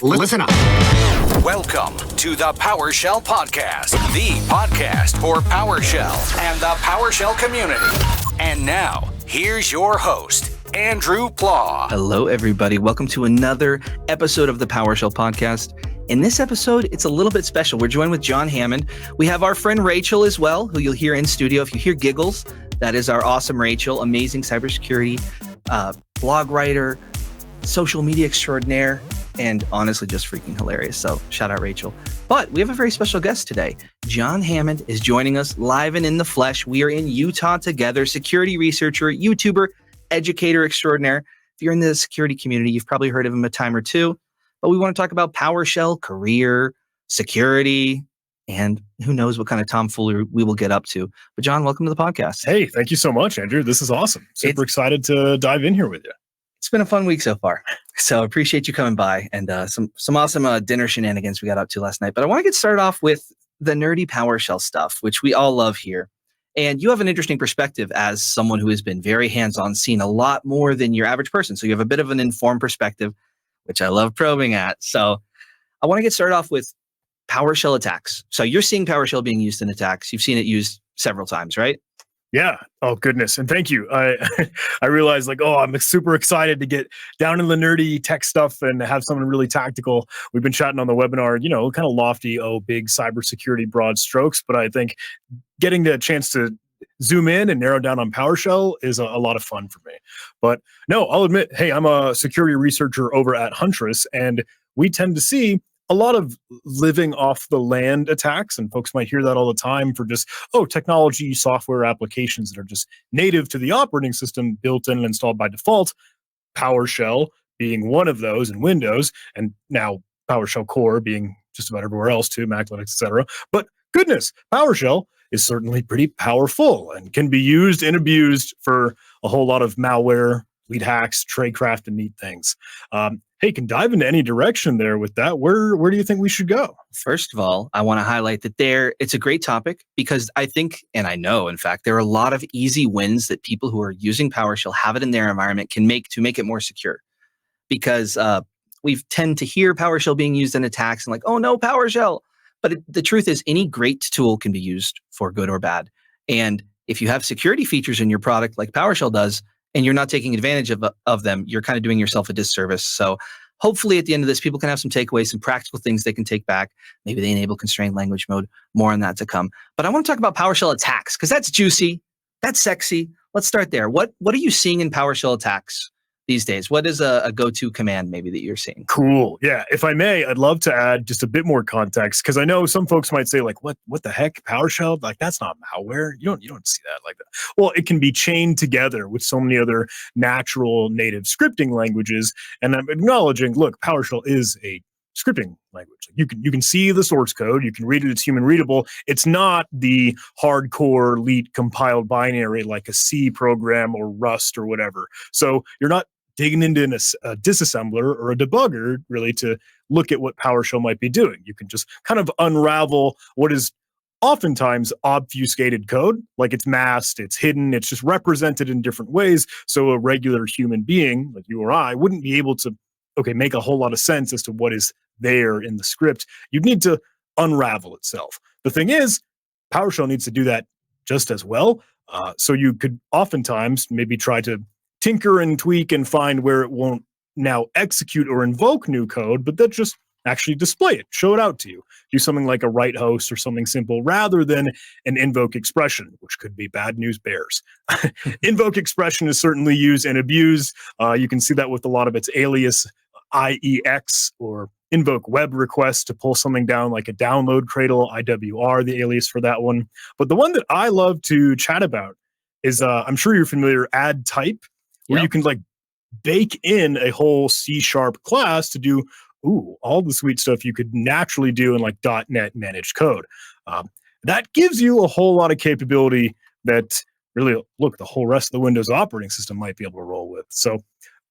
Listen up. Welcome to the PowerShell Podcast, the podcast for PowerShell and the PowerShell community. And now, here's your host, Andrew Plaw. Hello, everybody. Welcome to another episode of the PowerShell Podcast. In this episode, it's a little bit special. We're joined with John Hammond. We have our friend Rachel as well, who you'll hear in studio. If you hear giggles, that is our awesome Rachel, amazing cybersecurity blog writer, social media extraordinaire, and honestly just freaking hilarious. So shout out Rachel. But we have a very special guest today. John Hammond is joining us live and in the flesh. We are in Utah together, security researcher, YouTuber, educator extraordinaire. If you're in the security community, you've probably heard of him a time or two. But we want to talk about PowerShell, career, security, and who knows what kind of tomfoolery we will get up to. But John, welcome to the podcast. Hey, thank you so much, Andrew. This is awesome. Super excited to dive in here with you. It's been a fun week so far. So I appreciate you coming by and some awesome dinner shenanigans we got up to last night. But I want to get started off with the nerdy PowerShell stuff, which we all love here. And you have an interesting perspective as someone who has been very hands-on, seen a lot more than your average person. So you have a bit of an informed perspective, which I love probing at. So I want to get started off with PowerShell attacks. So you're seeing PowerShell being used in attacks. You've seen it used several times, right? Yeah. Oh, goodness. And thank you. I realized I'm super excited to get down in the nerdy tech stuff and have something really tactical. We've been chatting on the webinar, kind of lofty, big cybersecurity broad strokes. But I think getting the chance to zoom in and narrow down on PowerShell is a lot of fun for me. But no, I'll admit, hey, I'm a security researcher over at Huntress, and we tend to see a lot of living off the land attacks, and folks might hear that all the time for just, technology, software applications that are just native to the operating system, built in and installed by default. PowerShell being one of those in Windows, and now PowerShell Core being just about everywhere else too, Mac, Linux, etc. But goodness, PowerShell is certainly pretty powerful and can be used and abused for a whole lot of malware, lead hacks, tradecraft, and neat things. Hey, can dive into any direction there with that. Where do you think we should go? First of all, I want to highlight that it's a great topic because I think, and I know, in fact, there are a lot of easy wins that people who are using PowerShell have it in their environment can make to make it more secure. Because we tend to hear PowerShell being used in attacks and like, oh no, PowerShell. But the truth is any great tool can be used for good or bad. And if you have security features in your product like PowerShell does, and you're not taking advantage of them, you're kind of doing yourself a disservice. So hopefully at the end of this, people can have some takeaways, some practical things they can take back. Maybe they enable constrained language mode, more on that to come. But I want to talk about PowerShell attacks because that's juicy, that's sexy. Let's start there. What are you seeing in PowerShell attacks these days? What is a go-to command maybe that you're seeing? Cool. Yeah. If I may, I'd love to add just a bit more context because I know some folks might say like, what the heck? PowerShell? Like that's not malware. You don't see that like that. Well, it can be chained together with so many other natural native scripting languages. And I'm acknowledging, look, PowerShell is a scripting language. You can see the source code, you can read it, it's human readable. It's not the hardcore leet compiled binary like a C program or Rust or whatever. So you're not digging into a disassembler or a debugger really to look at what PowerShell might be doing. You can just kind of unravel what is oftentimes obfuscated code, like it's masked, it's hidden, it's just represented in different ways. So a regular human being like you or I wouldn't be able to make a whole lot of sense as to what is there in the script. You'd need to unravel itself. The thing is, PowerShell needs to do that just as well. So you could oftentimes maybe try to tinker and tweak and find where it won't now execute or invoke new code, but that just actually display it, show it out to you. Do something like a write host or something simple rather than an invoke expression, which could be bad news bears. Invoke expression is certainly used and abused. You can see that with a lot of its alias IEX or invoke web requests to pull something down like a download cradle, IWR, the alias for that one. But the one that I love to chat about is, I'm sure you're familiar, add type, where you can like bake in a whole C# class to do all the sweet stuff you could naturally do in like .NET managed code. That gives you a whole lot of capability that really, look, the whole rest of the Windows operating system might be able to roll with. So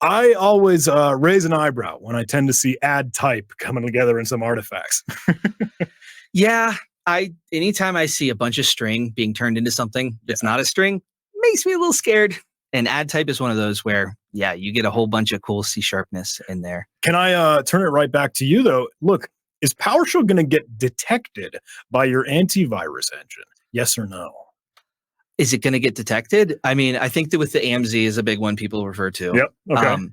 I always raise an eyebrow when I tend to see add type coming together in some artifacts. Yeah, anytime I see a bunch of string being turned into something that's not a string, makes me a little scared. And add type is one of those where, yeah, you get a whole bunch of cool C sharpness in there. Can I turn it right back to you, though? Look, is PowerShell going to get detected by your antivirus engine? Yes or no? Is it going to get detected? I mean, I think that with the AMZ is a big one people refer to. Yep. Okay.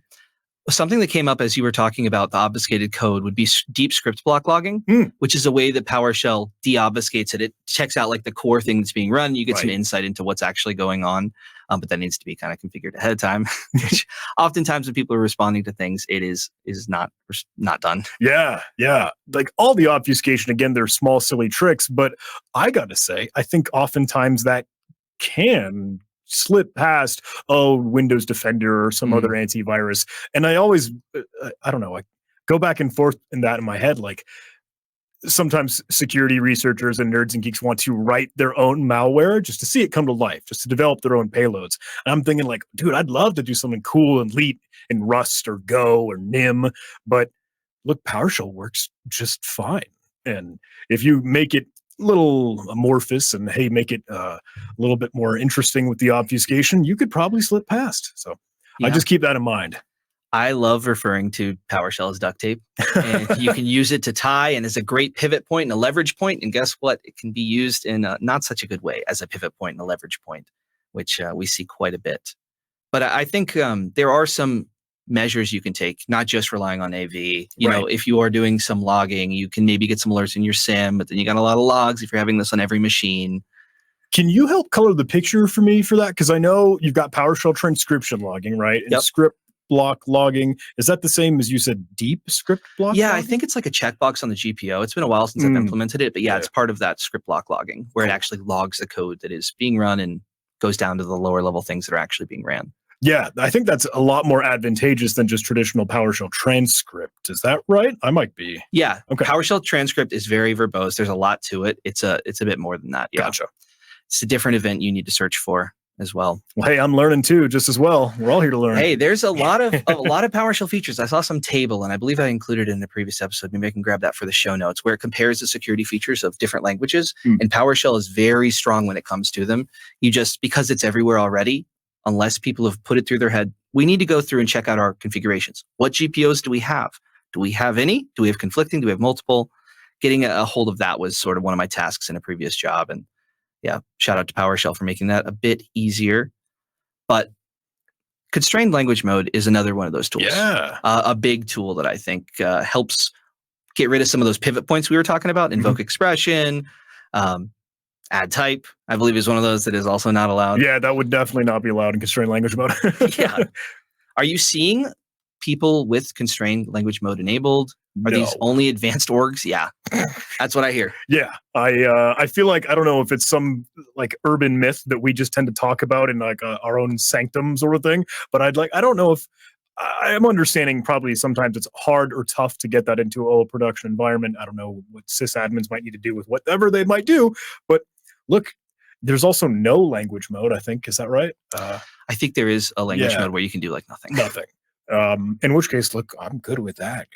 Something that came up as you were talking about the obfuscated code would be deep script block logging, which is a way that PowerShell deobfuscates it. It checks out like the core thing that's being run. You get some insight into what's actually going on, but that needs to be kind of configured ahead of time. Which oftentimes when people are responding to things, it is not done. Yeah. Like all the obfuscation, again, they're small, silly tricks, but I got to say, I think oftentimes that can slip past Windows Defender or some other antivirus. And I always, I don't know, I go back and forth in my head. Like sometimes security researchers and nerds and geeks want to write their own malware just to see it come to life, just to develop their own payloads. And I'm thinking like, dude, I'd love to do something cool and neat in Rust or Go or Nim, but look, PowerShell works just fine. And if you make it little amorphous and make it a little bit more interesting with the obfuscation, you could probably slip past. So I just keep that in mind. I love referring to PowerShell as duct tape, and you can use it to tie and as a great pivot point and a leverage point. And guess what? It can be used in not such a good way as a pivot point and a leverage point, which we see quite a bit. But I think there are some measures you can take, not just relying on AV. You know, if you are doing some logging, you can maybe get some alerts in your SIM, but then you got a lot of logs if you're having this on every machine. Can you help color the picture for me for that? Because I know you've got PowerShell transcription logging, right? And script block logging. Is that the same as you said, deep script block logging? I think it's like a checkbox on the GPO. It's been a while since I've implemented it, but it's part of that script block logging where it actually logs the code that is being run and goes down to the lower level things that are actually being ran. Yeah, I think that's a lot more advantageous than just traditional PowerShell transcript. Is that right? I might be. Yeah. Okay. PowerShell transcript is very verbose. There's a lot to it. It's a bit more than that. Yeah. Gotcha. It's a different event you need to search for as well. Well, hey, I'm learning too, just as well. We're all here to learn. Hey, there's a lot of PowerShell features. I saw some table, and I believe I included it in the previous episode. Maybe I can grab that for the show notes, where it compares the security features of different languages. And PowerShell is very strong when it comes to them. Because it's everywhere already, unless people have put it through their head, we need to go through and check out our configurations. What GPOs do we have? Do we have any? Do we have conflicting? Do we have multiple? Getting a hold of that was sort of one of my tasks in a previous job. And shout out to PowerShell for making that a bit easier. But constrained language mode is another one of those tools. Yeah. A big tool that I think helps get rid of some of those pivot points we were talking about. Invoke expression, add type, I believe, is one of those that is also not allowed. Yeah, that would definitely not be allowed in constrained language mode. Yeah. Are you seeing people with constrained language mode enabled? Are these only advanced orgs? Yeah, that's what I hear. Yeah, I feel like, I don't know if it's some like urban myth that we just tend to talk about in like our own sanctum sort of thing, but I don't know if I am understanding probably sometimes it's hard or tough to get that into a production environment. I don't know what sysadmins might need to do with whatever they might do, but look, there's also no language mode, I think. Is that right? I think there is a language mode where you can do like nothing. Nothing. In which case, look, I'm good with that,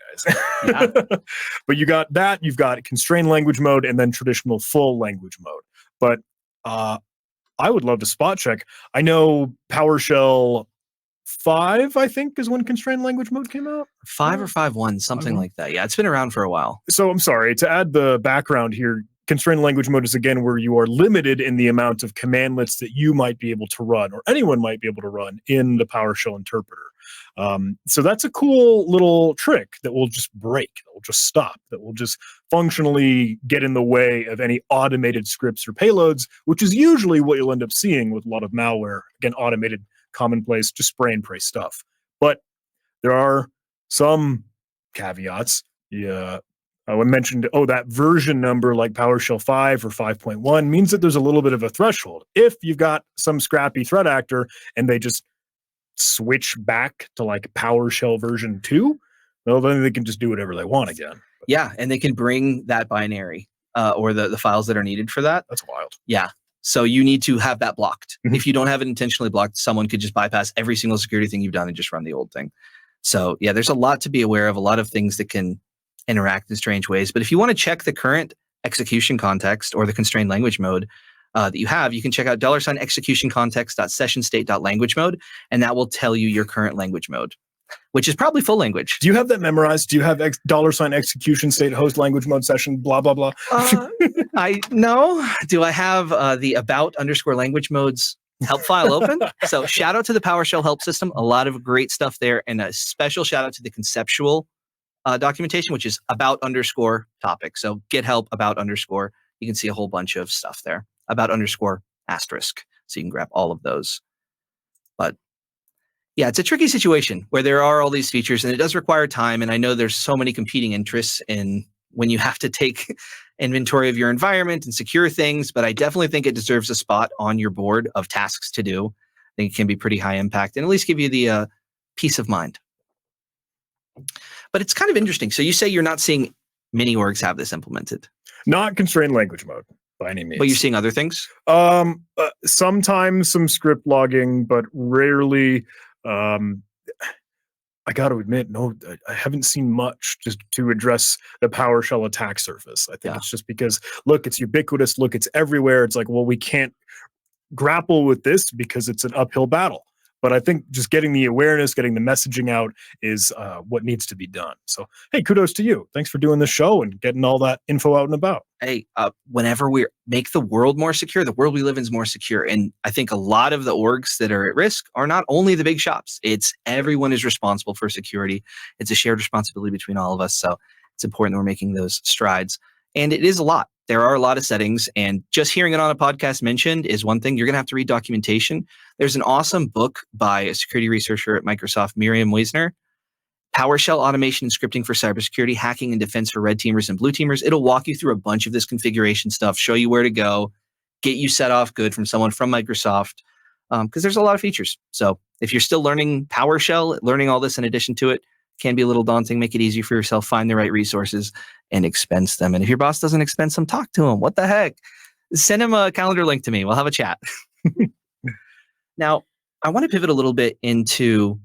guys. But you got that, you've got constrained language mode and then traditional full language mode. But I would love to spot check. I know PowerShell 5, I think, is when constrained language mode came out. 5 or 5.1, something like that. Yeah, it's been around for a while. So I'm sorry, to add the background here, constrained language mode is, again, where you are limited in the amount of commandlets that you might be able to run, or anyone might be able to run in the PowerShell interpreter. So that's a cool little trick that will just break, that will just stop, that will just functionally get in the way of any automated scripts or payloads, which is usually what you'll end up seeing with a lot of malware. Again, automated, commonplace, just spray and pray stuff. But there are some caveats. I mentioned, that version number like PowerShell 5 or 5.1 means that there's a little bit of a threshold. If you've got some scrappy threat actor and they just switch back to like PowerShell version 2, well, then they can just do whatever they want again. Yeah, and they can bring that binary or the files that are needed for that. That's wild. Yeah. So you need to have that blocked. If you don't have it intentionally blocked, someone could just bypass every single security thing you've done and just run the old thing. So yeah, there's a lot to be aware of, a lot of things that can interact in strange ways. But if you want to check the current execution context or the constrained language mode, that you have, you can check out $executioncontext.sessionstate.language mode, and that will tell you your current language mode, which is probably full language. Do you have that memorized? Do you have $execution state host language mode session, blah, blah, blah? No. Do I have the about_language modes help file open? So shout out to the PowerShell help system. A lot of great stuff there. And a special shout out to the conceptual documentation, which is about_topic. So get help about_. You can see a whole bunch of stuff there. About_*. So you can grab all of those. But yeah, it's a tricky situation where there are all these features and it does require time. And I know there's so many competing interests in when you have to take inventory of your environment and secure things, but I definitely think it deserves a spot on your board of tasks to do. I think it can be pretty high impact and at least give you the peace of mind. But it's kind of interesting. So you say you're not seeing many orgs have this implemented. Not constrained language mode by any means. But you're seeing other things? Sometimes some script logging, but rarely. I got to admit, no, I haven't seen much just to address the PowerShell attack surface. I think it's just because, look, it's ubiquitous. Look, it's everywhere. It's like, well, we can't grapple with this because it's an uphill battle. But I think just getting the awareness, getting the messaging out is what needs to be done. So, hey, kudos to you. Thanks for doing the show and getting all that info out and about. Hey, whenever we make the world more secure, the world we live in is more secure. And I think a lot of the orgs that are at risk are not only the big shops. It's everyone is responsible for security. It's a shared responsibility between all of us. So it's important that we're making those strides. And it is a lot. There are a lot of settings, and just hearing it on a podcast mentioned is one thing. You're going to have to read documentation. There's an awesome book by a security researcher at Microsoft, Miriam Wiesner, PowerShell Automation and Scripting for Cybersecurity, Hacking and Defense for Red Teamers and Blue Teamers. It'll walk you through a bunch of this configuration stuff, show you where to go, get you set off good from someone from Microsoft, because there's a lot of features. So if you're still learning PowerShell, learning all this in addition to it, can be a little daunting. Make it easier for yourself. Find the right resources and expense them. And if your boss doesn't expense them, talk to him. What the heck? Send him a calendar link to me. We'll have a chat. Now, I want to pivot a little bit into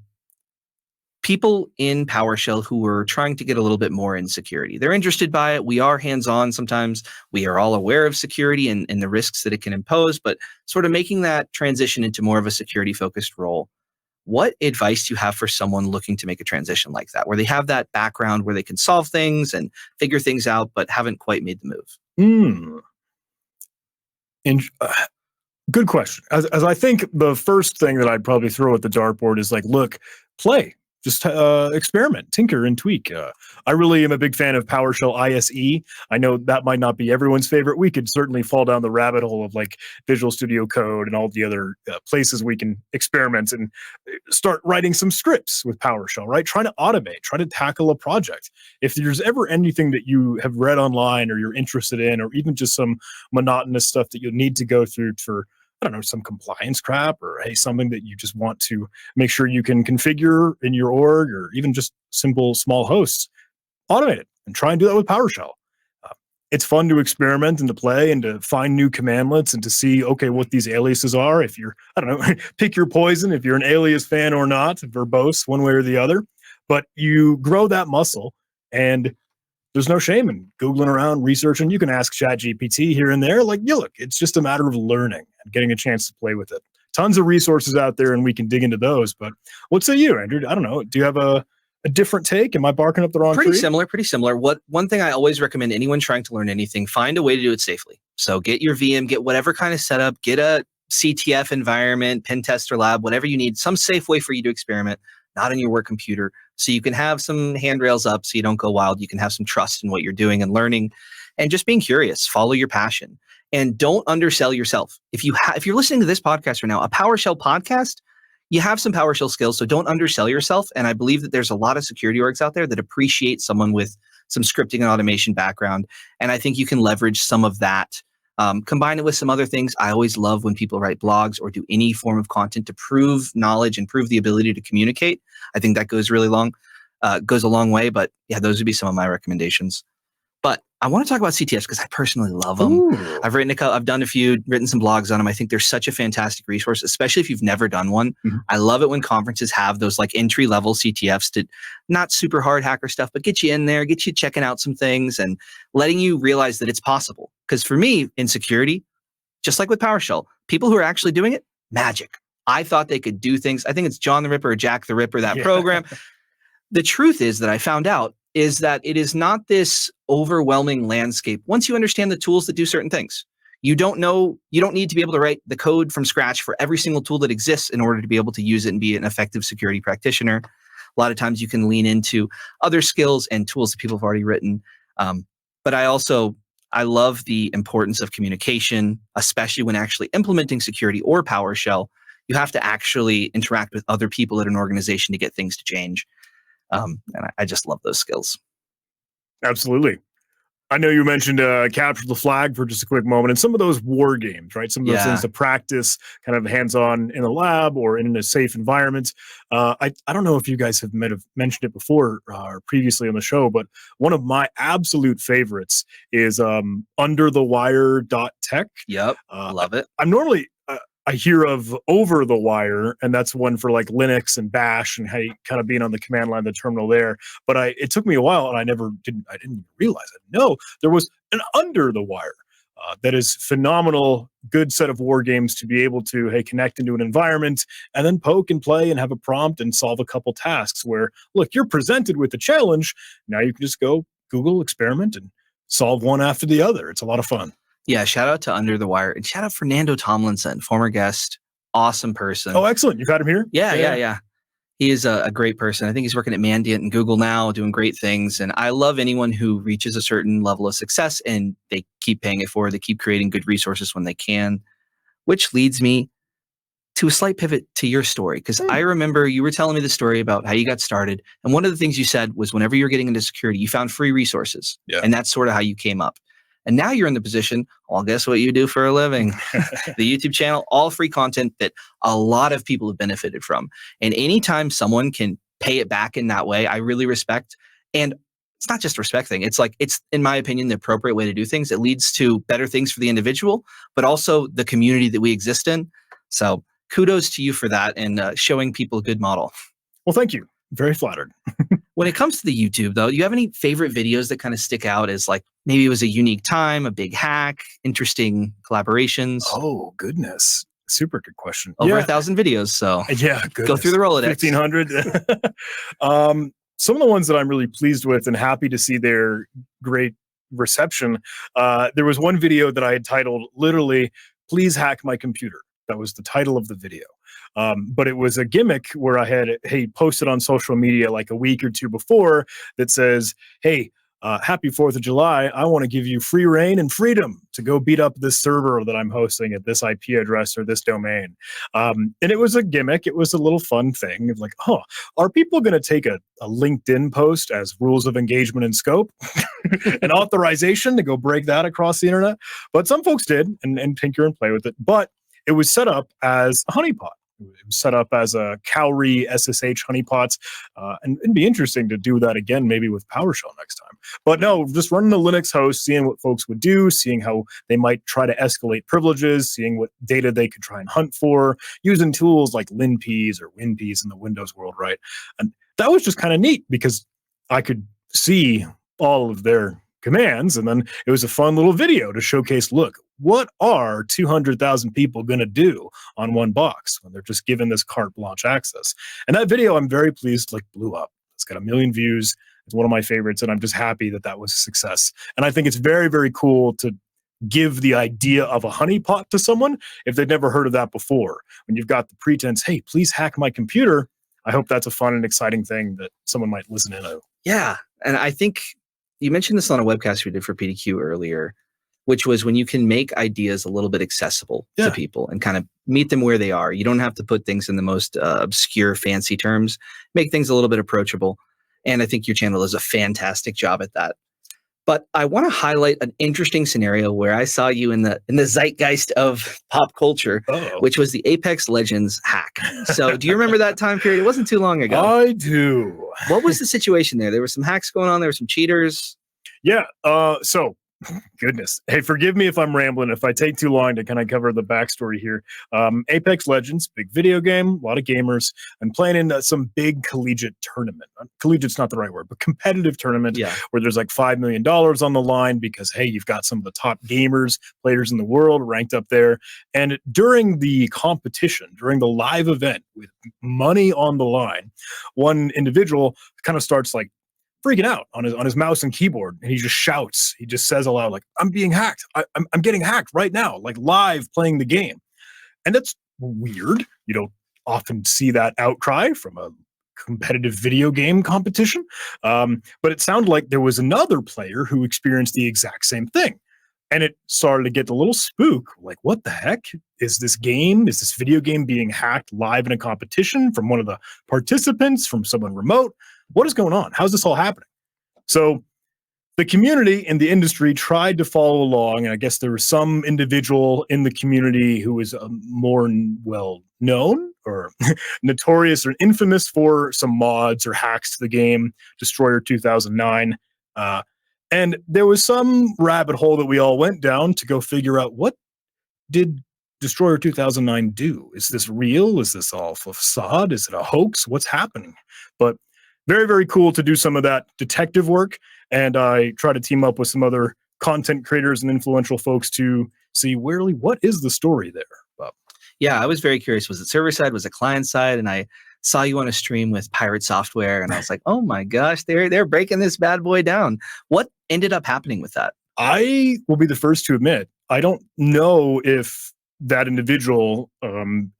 people in PowerShell who are trying to get a little bit more in security. They're interested by it. We are hands-on sometimes. We are all aware of security and the risks that it can impose, but sort of making that transition into more of a security-focused role. What advice do you have for someone looking to make a transition like that, where they have that background where they can solve things and figure things out, but haven't quite made the move? Good question. As I think the first thing that I'd probably throw at the dartboard is like, look, play. Just experiment, tinker, and tweak. I really am a big fan of PowerShell ISE. I know that might not be everyone's favorite. We could certainly fall down the rabbit hole of like Visual Studio Code and all the other places we can experiment and start writing some scripts with PowerShell, right? Trying to automate, try to tackle a project. If there's ever anything that you have read online or you're interested in, or even just some monotonous stuff that you'll need to go through for, I don't know, some compliance crap, or hey, something that you just want to make sure you can configure in your org, or even just simple small hosts, automate it and try and do that with PowerShell. It's fun to experiment and to play and to find new commandlets and to see, okay, what these aliases are. If you're, I don't know, pick your poison, if you're an alias fan or not, verbose, one way or the other. But you grow that muscle, and there's no shame in Googling around, researching. You can ask ChatGPT here and there. Like, look, it's just a matter of learning and getting a chance to play with it. Tons of resources out there, and we can dig into those. But what say you, Andrew? I don't know. Do you have a different take? Am I barking up the wrong tree? Pretty similar. One thing I always recommend anyone trying to learn anything, find a way to do it safely. So get your VM, get whatever kind of setup, get a CTF environment, pen tester lab, whatever you need, some safe way for you to experiment, not on your work computer. So you can have some handrails up so you don't go wild. You can have some trust in what you're doing and learning, and just being curious. Follow your passion and don't undersell yourself. If you're listening to this podcast right now, a PowerShell podcast, you have some PowerShell skills, so don't undersell yourself. And I believe that there's a lot of security orgs out there that appreciate someone with some scripting and automation background. And I think you can leverage some of that. Combine it with some other things. I always love when people write blogs or do any form of content to prove knowledge and prove the ability to communicate. I think that goes goes a long way. But yeah, those would be some of my recommendations. But I want to talk about CTFs because I personally love them. Ooh. I've done a few, written some blogs on them. I think they're such a fantastic resource, especially if you've never done one. Mm-hmm. I love it when conferences have those like entry level CTFs to not super hard hacker stuff, but get you in there, get you checking out some things and letting you realize that it's possible. Because for me in security, just like with PowerShell, people who are actually doing it, magic. I thought they could do things. I think it's John the Ripper or Jack the Ripper, that program. The truth is that I found out is that it is not this overwhelming landscape. Once you understand the tools that do certain things, you don't need to be able to write the code from scratch for every single tool that exists in order to be able to use it and be an effective security practitioner. A lot of times you can lean into other skills and tools that people have already written. But I love the importance of communication, especially when actually implementing security or PowerShell. You have to actually interact with other people at an organization to get things to change. And I just love those skills. Absolutely. I know you mentioned capture the flag for just a quick moment, and some of those war games, right? Some of those things to practice kind of hands-on in a lab or in a safe environment. I don't know if you guys have mentioned it before or previously on the show, but one of my absolute favorites is underthewire.tech. Yep, love it. I'm normally... I hear of Over the Wire, and that's one for like Linux and Bash and how you kind of being on the command line, the terminal there. But it took me a while, and I didn't realize it. No, there was an Under the Wire that is phenomenal, good set of war games to be able to connect into an environment and then poke and play and have a prompt and solve a couple tasks. Where look, you're presented with a challenge. Now you can just go Google, experiment, and solve one after the other. It's a lot of fun. Yeah, shout out to Under the Wire, and shout out Fernando Tomlinson, former guest, awesome person. Oh, excellent. You've had him here? Yeah. He is a great person. I think he's working at Mandiant and Google now, doing great things. And I love anyone who reaches a certain level of success and they keep paying it forward. They keep creating good resources when they can, which leads me to a slight pivot to your story. Because I remember you were telling me the story about how you got started. And one of the things you said was whenever you're getting into security, you found free resources. Yeah. And that's sort of how you came up. And now you're in the position, well, guess what you do for a living? The YouTube channel, all free content that a lot of people have benefited from. And anytime someone can pay it back in that way, I really respect. And it's not just a respect thing. It's like, it's, in my opinion, the appropriate way to do things. It leads to better things for the individual, but also the community that we exist in. So kudos to you for that and showing people a good model. Well, thank you. Very flattered. When it comes to the YouTube, though, do you have any favorite videos that kind of stick out as like maybe it was a unique time, a big hack, interesting collaborations? Oh, goodness. Super good question. Over 1,000 videos. So go through the Rolodex. 1,500. Some of the ones that I'm really pleased with and happy to see their great reception. There was one video that I had titled literally, "Please Hack My Computer." That was the title of the video. But it was a gimmick where I had posted on social media like a week or two before that says, hey, happy 4th of July. I want to give you free reign and freedom to go beat up this server that I'm hosting at this IP address or this domain. And it was a gimmick. It was a little fun thing. Like, are people going to take a LinkedIn post as rules of engagement and scope and authorization to go break that across the internet? But some folks did and tinker and play with it. But it was set up as a honeypot. It was set up as a Cowrie SSH honeypots, and it'd be interesting to do that again, maybe with PowerShell next time. But no, just running the Linux host, seeing what folks would do, seeing how they might try to escalate privileges, seeing what data they could try and hunt for, using tools like LinPs or WinPs in the Windows world, right? And that was just kind of neat because I could see all of their commands, and then it was a fun little video to showcase, look, what are 200,000 people going to do on one box when they're just given this carte blanche access? And that video, I'm very pleased, blew up. It's got 1 million views. It's one of my favorites, and I'm just happy that was a success. And I think it's very, very cool to give the idea of a honeypot to someone if they've never heard of that before. When you've got the pretense, hey, please hack my computer, I hope that's a fun and exciting thing that someone might listen in on. Yeah, and I think you mentioned this on a webcast we did for PDQ earlier, which was when you can make ideas a little bit accessible to people and kind of meet them where they are. You don't have to put things in the most obscure, fancy terms. Make things a little bit approachable. And I think your channel does a fantastic job at that. But I want to highlight an interesting scenario where I saw you in the zeitgeist of pop culture, which was the Apex Legends hack. So do you remember that time period? It wasn't too long ago. I do. What was the situation there? There were some hacks going on. There were some cheaters. Yeah. So Goodness. Hey, forgive me if I'm rambling, if I take too long to kind of cover the backstory here. Apex Legends, big video game, a lot of gamers, and playing in some big collegiate tournament. Collegiate's not the right word, but competitive tournament where there's like $5 million on the line because, hey, you've got some of the top gamers, players in the world ranked up there. And during the competition, during the live event with money on the line, one individual kind of starts like freaking out on his mouse and keyboard, and he just shouts. He just says aloud, like, "I'm being hacked. I'm getting hacked right now, like live playing the game." And that's weird. You don't often see that outcry from a competitive video game competition. But it sounded like there was another player who experienced the exact same thing. And it started to get a little spook. Like, what the heck? Is this video game being hacked live in a competition from one of the participants, from someone remote? What is going on? How's this all happening? So the community and the industry tried to follow along. And I guess there was some individual in the community who was more well known or notorious or infamous for some mods or hacks to the game, Destroyer 2009. And there was some rabbit hole that we all went down to go figure out, what did Destroyer 2009 do? Is this real? Is this all facade? Is it a hoax? What's happening? But very, very cool to do some of that detective work. And I try to team up with some other content creators and influential folks to see what is the story there. Bob? Yeah, I was very curious. Was it server side? Was it client side? And I saw you on a stream with Pirate Software, and I was like, oh my gosh, they're breaking this bad boy down. What ended up happening with that? I will be the first to admit, I don't know if that individual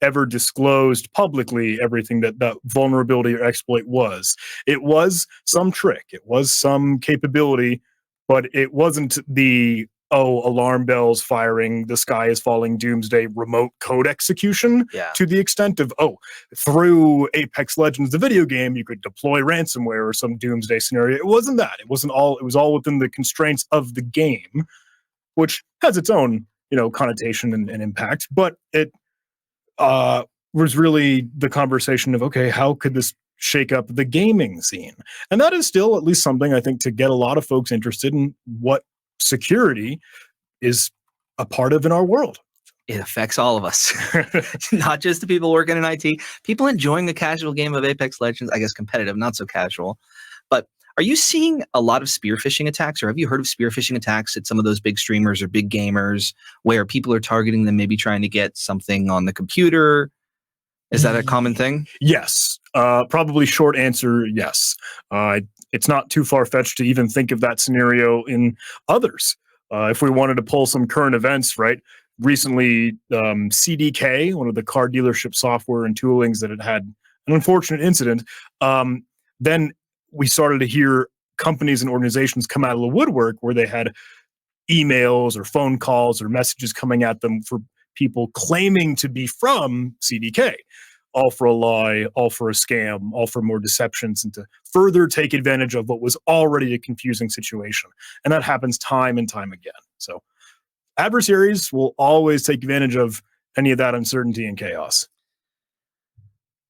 ever disclosed publicly everything that vulnerability or exploit was. It was some trick. It was some capability, but it wasn't the, alarm bells firing, the sky is falling, doomsday remote code execution to the extent of, through Apex Legends, the video game, you could deploy ransomware or some doomsday scenario. It wasn't that. It was all within the constraints of the game, which has its own connotation and impact, but it was really the conversation of, okay, how could this shake up the gaming scene? And that is still at least something I think to get a lot of folks interested in what security is a part of in our world. It affects all of us, not just the people working in IT, people enjoying a casual game of Apex Legends, I guess competitive, not so casual. But are you seeing a lot of spearfishing attacks, or have you heard of spearfishing attacks at some of those big streamers or big gamers where people are targeting them, maybe trying to get something on the computer? Is that a common thing? Yes. Probably short answer, yes. It's not too far-fetched to even think of that scenario in others. If we wanted to pull some current events, right? Recently, CDK, one of the car dealership software and toolings that had an unfortunate incident, then we started to hear companies and organizations come out of the woodwork where they had emails or phone calls or messages coming at them for people claiming to be from CDK, all for a lie, all for a scam, all for more deceptions, and to further take advantage of what was already a confusing situation. And that happens time and time again. So adversaries will always take advantage of any of that uncertainty and chaos.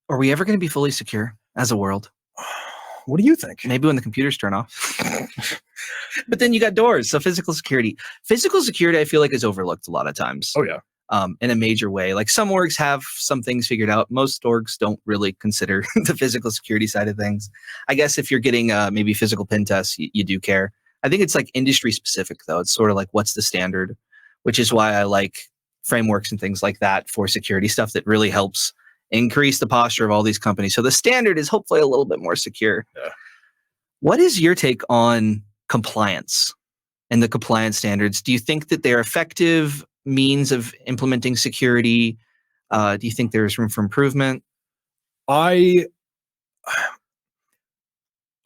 Are we ever going to be fully secure as a world? What do you think? Maybe when the computers turn off. But then you got doors. So physical security. Physical security, I feel like, is overlooked a lot of times. Oh, yeah. In a major way. Like some orgs have some things figured out. Most orgs don't really consider the physical security side of things. I guess if you're getting maybe physical pen tests, you do care. I think it's like industry specific, though. It's sort of like, what's the standard? Which is why I like frameworks and things like that for security stuff that really helps increase the posture of all these companies. So the standard is hopefully a little bit more secure. Yeah. What is your take on compliance and the compliance standards? Do you think that they're effective means of implementing security? Do you think there's room for improvement? I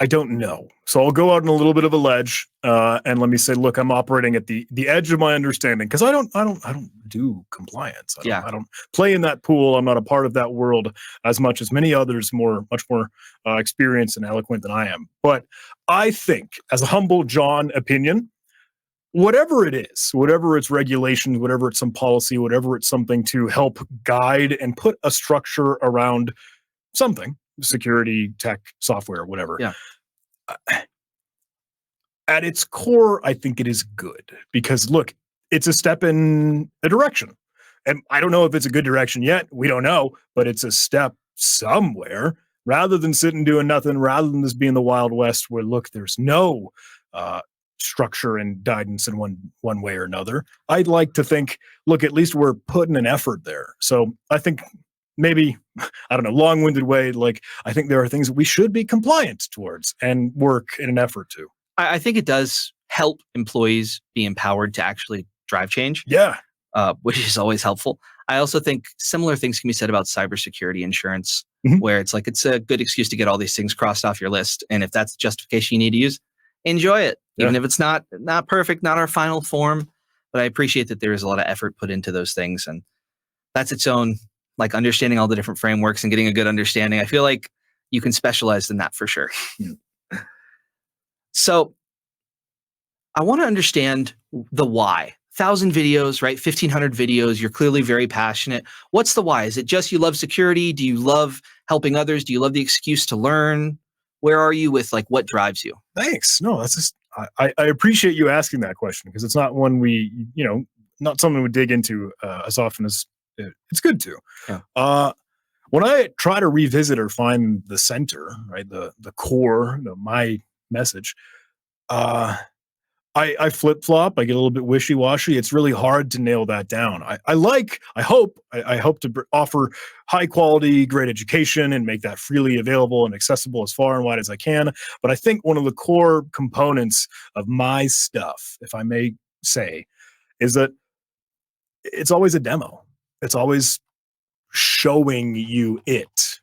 don't know. So I'll go out on a little bit of a ledge and let me say, look, I'm operating at the edge of my understanding because I don't do compliance. I don't play in that pool. I'm not a part of that world as much as many others, much more experienced and eloquent than I am. But I think, as a humble John opinion, whatever it is, whatever it's regulations, whatever it's some policy, whatever it's something to help guide and put a structure around something, security, tech, software, whatever. Yeah. At its core, I think it is good because look, it's a step in a direction. And I don't know if it's a good direction yet. We don't know, but it's a step somewhere rather than sitting doing nothing, rather than this being the Wild West where, look, there's no structure and guidance in one way or another. I'd like to think, look, at least we're putting an effort there. So I think maybe, I don't know, long-winded way, like I think there are things we should be compliant towards and work in an effort to. I think it does help employees be empowered to actually drive change. Yeah. Which is always helpful. I also think similar things can be said about cybersecurity insurance, where it's like it's a good excuse to get all these things crossed off your list. And if that's the justification you need to use, enjoy it. Even if it's not perfect, not our final form. But I appreciate that there is a lot of effort put into those things. And that's its own, like understanding all the different frameworks and getting a good understanding. I feel like you can specialize in that for sure. So I want to understand the why. 1,000 videos, right? 1,500 videos. You're clearly very passionate. What's the why? Is it just you love security? Do you love helping others? Do you love the excuse to learn? Where are you with like what drives you? Thanks. No, that's just, I appreciate you asking that question because it's not one we, not something we dig into as often as it's good to. Yeah. When I try to revisit or find the center, right, the core, my message, I flip-flop. I get a little bit wishy-washy. It's really hard to nail that down. I hope to offer high quality, great education and make that freely available and accessible as far and wide as I can. But I think one of the core components of my stuff, if I may say, is that it's always a demo. It's always showing you it.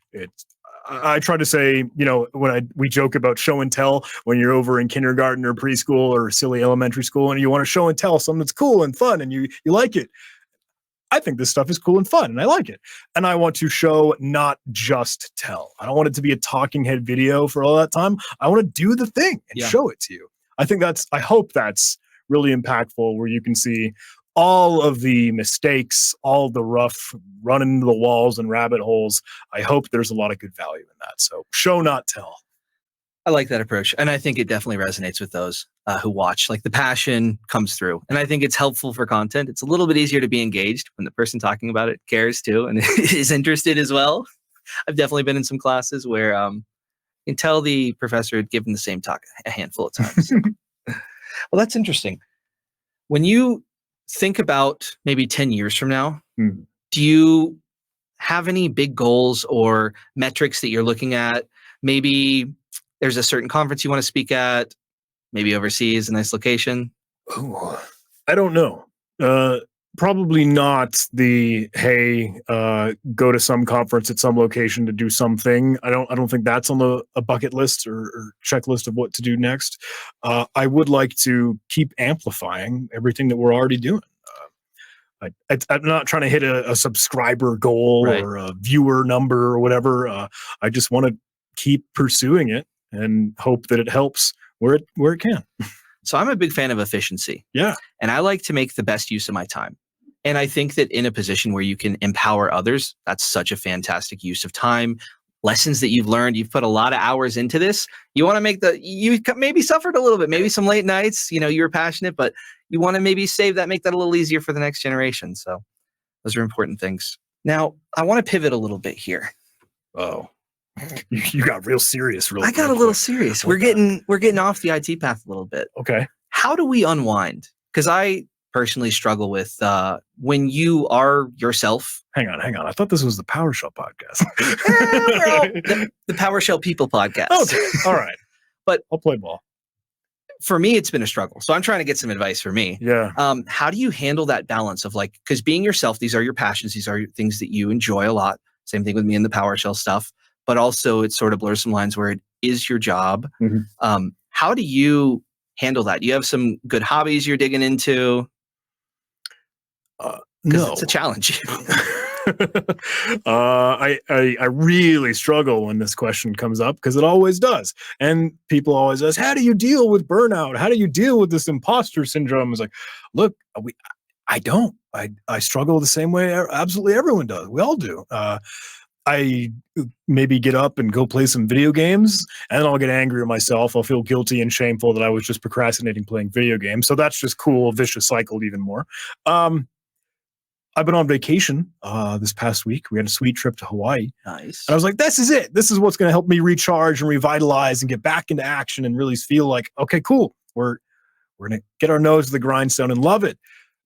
I try to say, when we joke about show and tell when you're over in kindergarten or preschool or silly elementary school and you want to show and tell something that's cool and fun and you like it. I think this stuff is cool and fun and I like it. And I want to show, not just tell. I don't want it to be a talking head video for all that time. I want to do the thing and show it to you. I hope that's really impactful where you can see all of the mistakes, all the rough running into the walls and rabbit holes. I hope there's a lot of good value in that. So show, not tell. I like that approach. And I think it definitely resonates with those who watch. Like the passion comes through. And I think it's helpful for content. It's a little bit easier to be engaged when the person talking about it cares too and is interested as well. I've definitely been in some classes where you can tell the professor had given the same talk a handful of times. Well, that's interesting. When you think about maybe 10 years from now, do you have any big goals or metrics that you're looking at? Maybe there's a certain conference you want to speak at, maybe overseas, a nice location. Oh, I don't know. Probably not the, hey, go to some conference at some location to do something. I don't think that's on a bucket list or checklist of what to do next. I would like to keep amplifying everything that we're already doing. I'm not trying to hit a subscriber goal or a viewer number or whatever. I just want to keep pursuing it and hope that it helps where it can. So I'm a big fan of efficiency. Yeah. And I like to make the best use of my time. And I think that in a position where you can empower others, that's such a fantastic use of time. Lessons that you've learned, you've put a lot of hours into this. You want to you maybe suffered a little bit, maybe some late nights, you were passionate, but you want to maybe save that, make that a little easier for the next generation. So those are important things. Now, I want to pivot a little bit here. Oh, you got real serious. I got a little serious. We're getting off the IT path a little bit. Okay. How do we unwind? Because I personally struggle with when you are yourself. Hang on. I thought this was the PowerShell podcast. the PowerShell People podcast. Okay. All right. But I'll play ball. For me, it's been a struggle. So I'm trying to get some advice for me. Yeah. How do you handle that balance of because being yourself, these are your passions. These are things that you enjoy a lot. Same thing with me and the PowerShell stuff. But also it sort of blurs some lines where it is your job. Mm-hmm. How do you handle that? Do you have some good hobbies you're digging into? No, it's a challenge. I really struggle when this question comes up because it always does. And people always ask, how do you deal with burnout? How do you deal with this imposter syndrome? It's like, look, I don't. I struggle the same way absolutely everyone does. We all do. I maybe get up and go play some video games, and then I'll get angry at myself. I'll feel guilty and shameful that I was just procrastinating playing video games. So that's just cool, vicious cycle even more. I've been on vacation this past week. We had a sweet trip to Hawaii. Nice. And I was like, this is it. This is what's going to help me recharge and revitalize and get back into action and really feel like, okay, cool. We're going to get our nose to the grindstone and love it.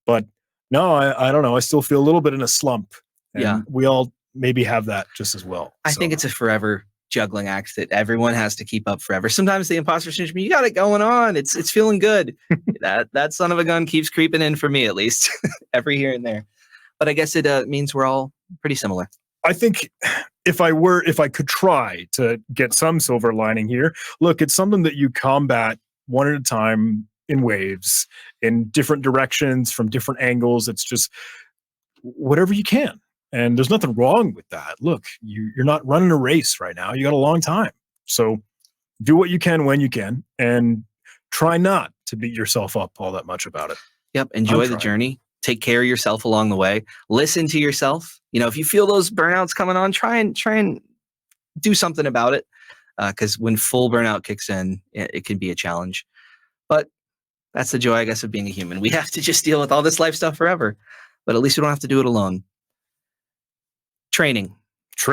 But no, I don't know. I still feel a little bit in a slump. And Yeah. we all maybe have that just as well. I think it's a forever juggling act that everyone has to keep up forever. Sometimes the imposter syndrome, you got it going on. It's feeling good. that son of a gun keeps creeping in for me, at least every here and there. But I guess it means we're all pretty similar. I think if I could try to get some silver lining here, look, it's something that you combat one at a time in waves, in different directions, from different angles. It's just whatever you can. And there's nothing wrong with that. Look, you're not running a race right now. You got a long time. So do what you can when you can, and try not to beat yourself up all that much about it. Yep. Enjoy the journey. Take care of yourself along the way. Listen to yourself. If you feel those burnouts coming on, try and do something about it. Because when full burnout kicks in, it can be a challenge. But that's the joy, I guess, of being a human. We have to just deal with all this life stuff forever. But at least we don't have to do it alone. Training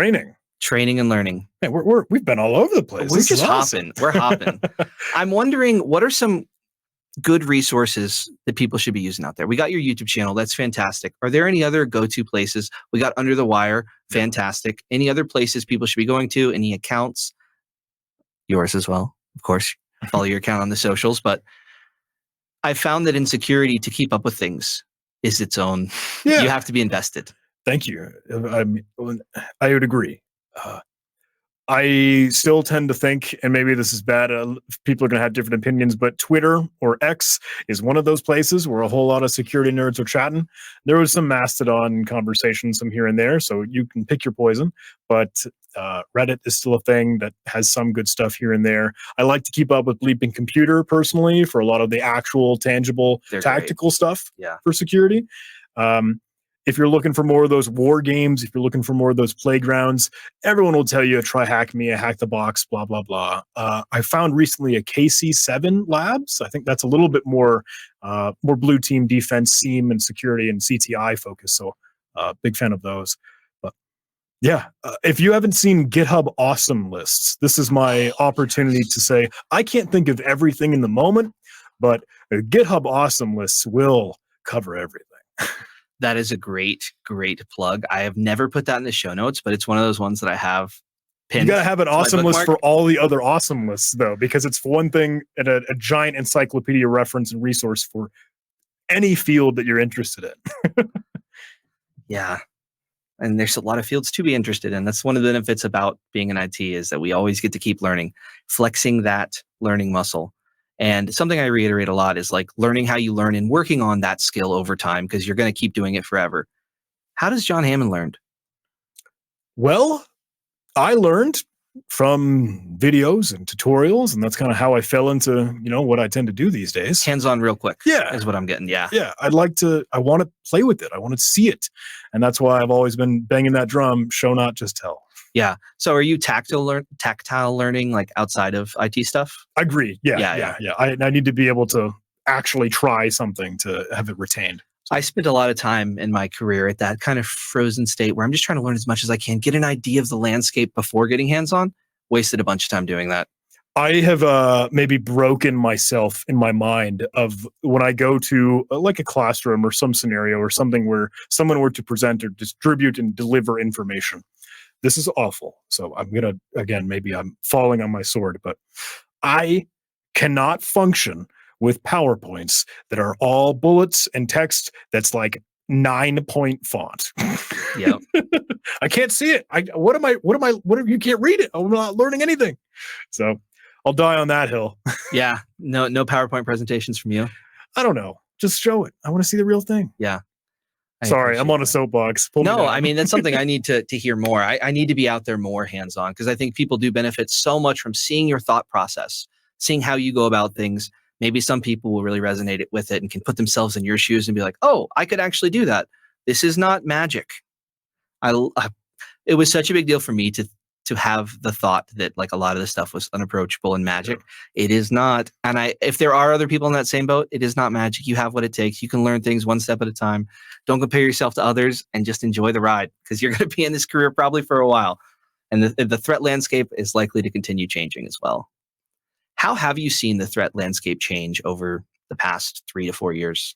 and learning. Hey, we've been all over the place. We're just hopping. We're hopping. I'm wondering, what are some good resources that people should be using out there? We got your YouTube channel. That's fantastic. Are there any other go-to places? We got Under the Wire. Fantastic. Any other places people should be going to? Any accounts? Yours as well, of course. Follow your account on the socials. But I found that in security, to keep up with things is its own. You have to be invested. Thank you. I would agree. I still tend to think, and maybe this is bad, people are going to have different opinions, but Twitter or X is one of those places where a whole lot of security nerds are chatting. There was some Mastodon conversations, some here and there, so you can pick your poison. But Reddit is still a thing that has some good stuff here and there. I like to keep up with Bleeping Computer personally for a lot of the actual, tangible, tactical stuff for security. If you're looking for more of those war games, if you're looking for more of those playgrounds, everyone will tell you, try Hack Me, Hack the Box, blah, blah, blah. I found recently a KC7 Labs. I think that's a little bit more blue team defense, SIEM, and security and CTI focus. So big fan of those. But yeah, if you haven't seen GitHub awesome lists, this is my opportunity to say, I can't think of everything in the moment, but GitHub awesome lists will cover everything. That is a great plug. I have never put that in the show notes, but it's one of those ones that I have pinned. You got to have an awesome list for all the other awesome lists, though, because it's one thing and a giant encyclopedia reference and resource for any field that you're interested in. Yeah. And there's a lot of fields to be interested in. That's one of the benefits about being in IT, is that we always get to keep learning, flexing that learning muscle. And something I reiterate a lot is like learning how you learn and working on that skill over time, because you're going to keep doing it forever. How does John Hammond learn? Well, I learned from videos and tutorials, and that's kind of how I fell into, what I tend to do these days. Hands-on real quick. Yeah. Is what I'm getting. Yeah. Yeah. I want to play with it. I want to see it. And that's why I've always been banging that drum, show not just tell. Yeah. So are you tactile learning, like outside of IT stuff? I agree. Yeah. I need to be able to actually try something to have it retained. I spent a lot of time in my career at that kind of frozen state where I'm just trying to learn as much as I can, get an idea of the landscape before getting hands-on. Wasted a bunch of time doing that. I have maybe broken myself in my mind of when I go to like a classroom or some scenario or something where someone were to present or distribute and deliver information. This is awful. So I'm going to, again, maybe I'm falling on my sword, but I cannot function with PowerPoints that are all bullets and text that's like 9-point font. Yeah. I can't see it. You can't read it. I'm not learning anything. So I'll die on that hill. Yeah. No PowerPoint presentations from you. I don't know. Just show it. I want to see the real thing. Yeah. Sorry, I'm on a soapbox. No, I mean, that's something I need to hear more. I need to be out there more hands-on, because I think people do benefit so much from seeing your thought process, seeing how you go about things. Maybe some people will really resonate with it and can put themselves in your shoes and be like, oh, I could actually do that. This is not magic. it was such a big deal for me to have the thought that like a lot of this stuff was unapproachable and magic. It is not. And if there are other people in that same boat, it is not magic. You have what it takes. You can learn things one step at a time. Don't compare yourself to others and just enjoy the ride, because you're going to be in this career probably for a while. And the threat landscape is likely to continue changing as well. How have you seen the threat landscape change over the past 3 to 4 years?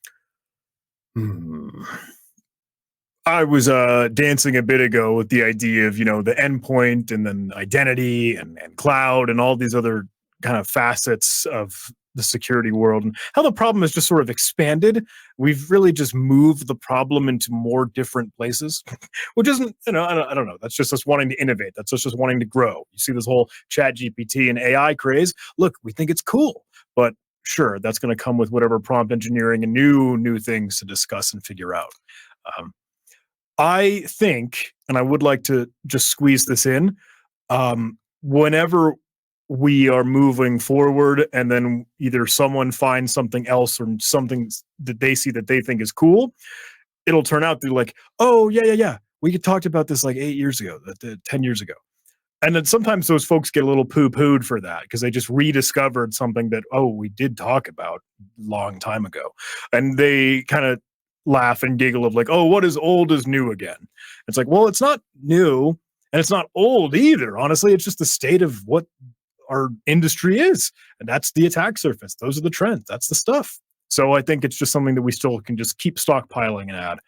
I was dancing a bit ago with the idea of, the endpoint and then identity and cloud and all these other kind of facets of the security world, and how the problem has just sort of expanded. We've really just moved the problem into more different places, which isn't, I don't know. That's just us wanting to innovate. That's just wanting to grow. You see this whole chat GPT and AI craze. Look, we think it's cool, but sure, that's going to come with whatever prompt engineering and new things to discuss and figure out. I think, and I would like to just squeeze this in, whenever we are moving forward and then either someone finds something else or something that they see that they think is cool, it'll turn out they're like, oh, yeah. We talked about this like 8 years ago, 10 years ago. And then sometimes those folks get a little poo-pooed for that because they just rediscovered something that, we did talk about a long time ago. And they kind of laugh and giggle of like, what is old is new again. It's like, well, it's not new and it's not old either. Honestly, it's just the state of what our industry is. And that's the attack surface. Those are the trends. That's the stuff. So I think it's just something that we still can just keep stockpiling and add.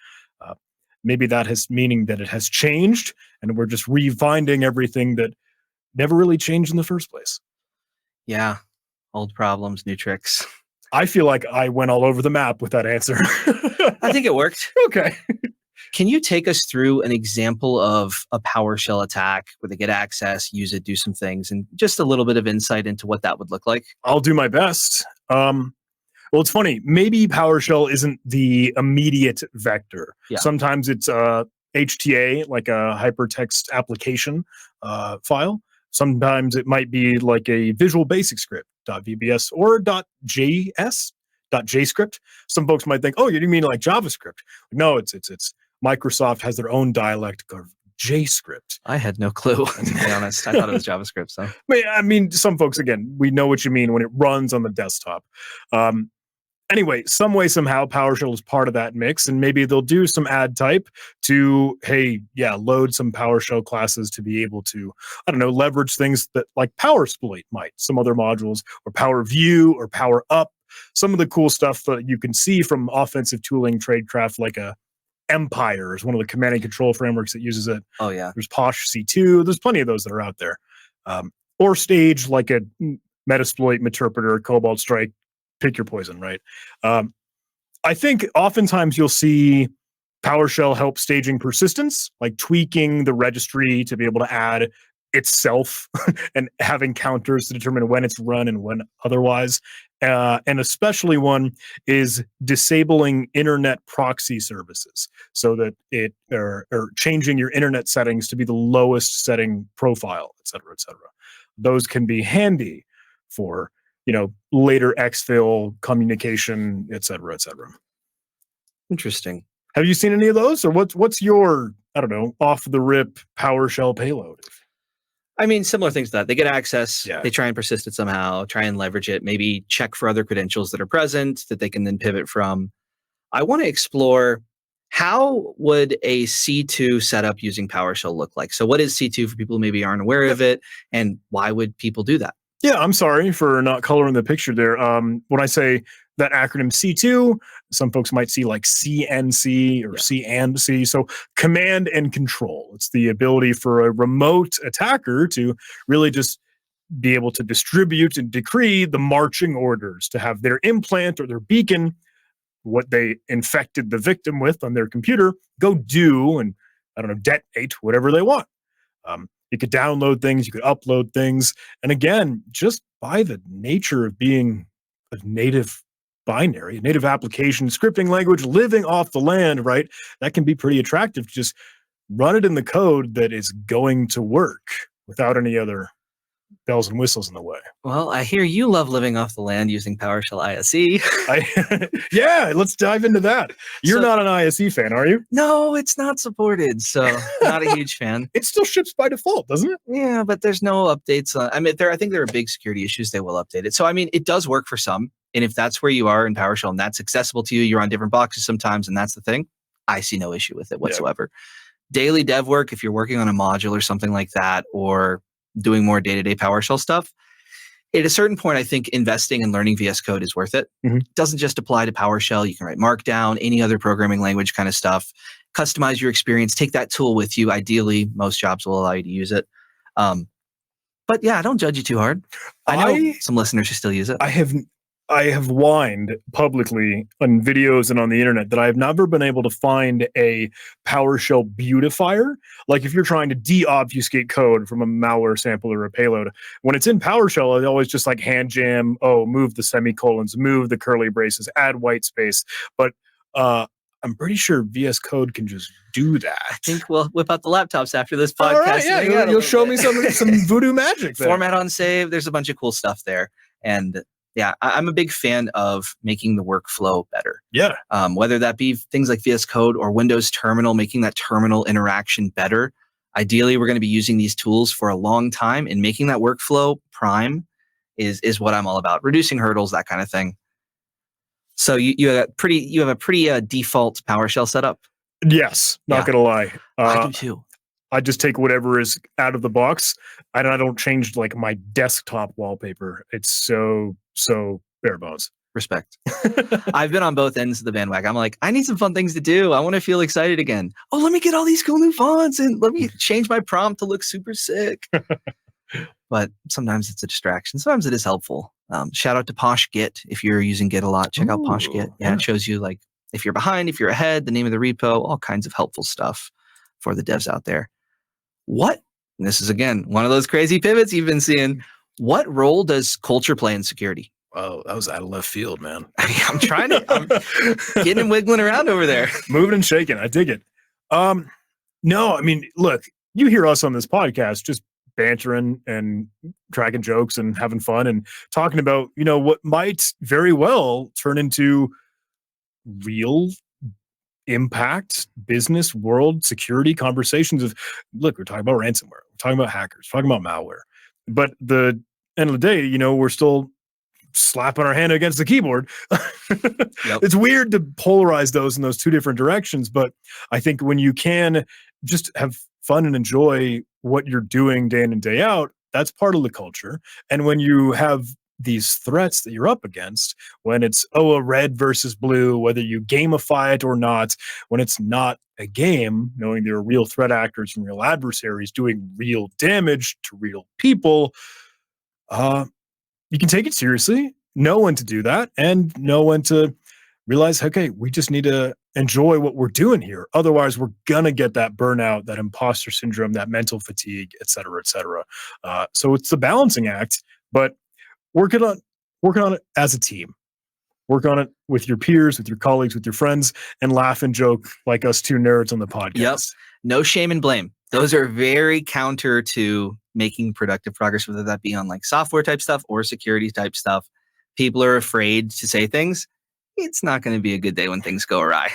Maybe that has meaning that it has changed and we're just refinding everything that never really changed in the first place. Yeah. Old problems, new tricks. I feel like I went all over the map with that answer. I think it worked. Okay. Can you take us through an example of a PowerShell attack where they get access, use it, do some things, and just a little bit of insight into what that would look like? I'll do my best. Well, it's funny. Maybe PowerShell isn't the immediate vector. Yeah. Sometimes it's HTA, like a hypertext application file. Sometimes it might be like a Visual Basic Script, .vbs, or .js, .jscript. Some folks might think, you mean like JavaScript? No, it's Microsoft has their own dialect called JScript. I had no clue, to be honest. I thought it was JavaScript. So I mean, some folks, again, we know what you mean when it runs on the desktop. Anyway, some way, somehow, PowerShell is part of that mix, and maybe they'll do some add type to, load some PowerShell classes to be able to, leverage things that like PowerSploit might, some other modules, or PowerView or PowerUp, some of the cool stuff that you can see from offensive tooling tradecraft, like a Empire is one of the command and control frameworks that uses it. Oh, yeah. There's Posh C2. There's plenty of those that are out there. Or Stage, like a Metasploit, Meterpreter, Cobalt Strike, pick your poison, right? I think oftentimes you'll see PowerShell help staging persistence, like tweaking the registry to be able to add itself and having counters to determine when it's run and when otherwise. And especially one is disabling internet proxy services so that it or changing your internet settings to be the lowest setting profile, et cetera, et cetera. Those can be handy for later exfil communication, et cetera, et cetera. Interesting. Have you seen any of those, or what's your off the rip PowerShell payload? I mean, similar things to that. They get access, Yeah. They try and persist it somehow, try and leverage it, maybe check for other credentials that are present that they can then pivot from. I want to explore, how would a C2 setup using PowerShell look like? So what is C2 for people who maybe aren't aware of it, and why would people do that? Yeah, I'm sorry for not coloring the picture there. When I say that acronym C2, some folks might see like CNC or C and C. So command and control. It's the ability for a remote attacker to really just be able to distribute and decree the marching orders to have their implant or their beacon, what they infected the victim with on their computer, go do and, detonate whatever they want. You could download things, you could upload things. And again, just by the nature of being a native binary, a native application scripting language living off the land, right? That can be pretty attractive to just run it in the code that is going to work without any other bells and whistles in the way. Well, I hear you love living off the land using PowerShell ISE. Yeah, let's dive into that. You're not an ISE fan, are you? No, it's not supported, so not a huge fan. It still ships by default, doesn't it? Yeah, but there's no updates. I think there are big security issues. They will update it. So, I mean, it does work for some. And if that's where you are in PowerShell and that's accessible to you, you're on different boxes sometimes, and that's the thing, I see no issue with it whatsoever. Yeah. Daily dev work, if you're working on a module or something like that, or doing more day-to-day PowerShell stuff, at a certain point, I think investing in learning VS Code is worth it. Mm-hmm. It doesn't just apply to PowerShell. You can write Markdown, any other programming language kind of stuff. Customize your experience. Take that tool with you. Ideally, most jobs will allow you to use it. But yeah, don't judge you too hard. I know some listeners who still use it. I have whined publicly on videos and on the internet that I have never been able to find a PowerShell beautifier. Like if you're trying to de-obfuscate code from a malware sample or a payload, when it's in PowerShell, I always just like hand jam, move the semicolons, move the curly braces, add white space. But I'm pretty sure VS Code can just do that. I think we'll whip out the laptops after this podcast. All right, yeah, you'll show me some voodoo magic there. Format on save. There's a bunch of cool stuff there. And yeah, I'm a big fan of making the workflow better. Yeah. Whether that be things like VS Code or Windows Terminal, making that terminal interaction better. Ideally, we're going to be using these tools for a long time, and making that workflow prime is what I'm all about. Reducing hurdles, that kind of thing. So you have a pretty default PowerShell setup. Yes, not gonna lie. I do too. I just take whatever is out of the box, and I don't change like my desktop wallpaper. It's so bare bones. Respect. I've been on both ends of the bandwagon. I'm like, I need some fun things to do. I want to feel excited again. Oh, let me get all these cool new fonts and let me change my prompt to look super sick. But sometimes it's a distraction. Sometimes it is helpful. Shout out to Posh Git. If you're using Git a lot, check out Posh Git. Yeah, it shows you like if you're behind, if you're ahead, the name of the repo, all kinds of helpful stuff for the devs out there. And this is again one of those crazy pivots you've been seeing. What role does culture play in security? Oh, that was out of left field, man. I'm getting and wiggling around over there. Moving and shaking. I dig it. No, I mean, look, you hear us on this podcast just bantering and cracking jokes and having fun and talking about, what might very well turn into real impact business world security conversations of, look, we're talking about ransomware, we're talking about hackers, we're talking about malware. But the end of the day, we're still slapping our hand against the keyboard. Yep. It's weird to polarize those in those two different directions, but I think when you can just have fun and enjoy what you're doing day in and day out, that's part of the culture. And when you have these threats that you're up against, when it's, a red versus blue, whether you gamify it or not, when it's not a game, knowing there are real threat actors and real adversaries doing real damage to real people, you can take it seriously, know when to do that, and know when to realize, okay, we just need to enjoy what we're doing here. Otherwise, we're going to get that burnout, that imposter syndrome, that mental fatigue, et cetera, et cetera. So it's the balancing act, but working on it as a team. Work on it with your peers, with your colleagues, with your friends, and laugh and joke like us two nerds on the podcast. Yep. No shame and blame. Those are very counter to making productive progress, whether that be on like software type stuff or security type stuff. People are afraid to say things. It's not going to be a good day when things go awry.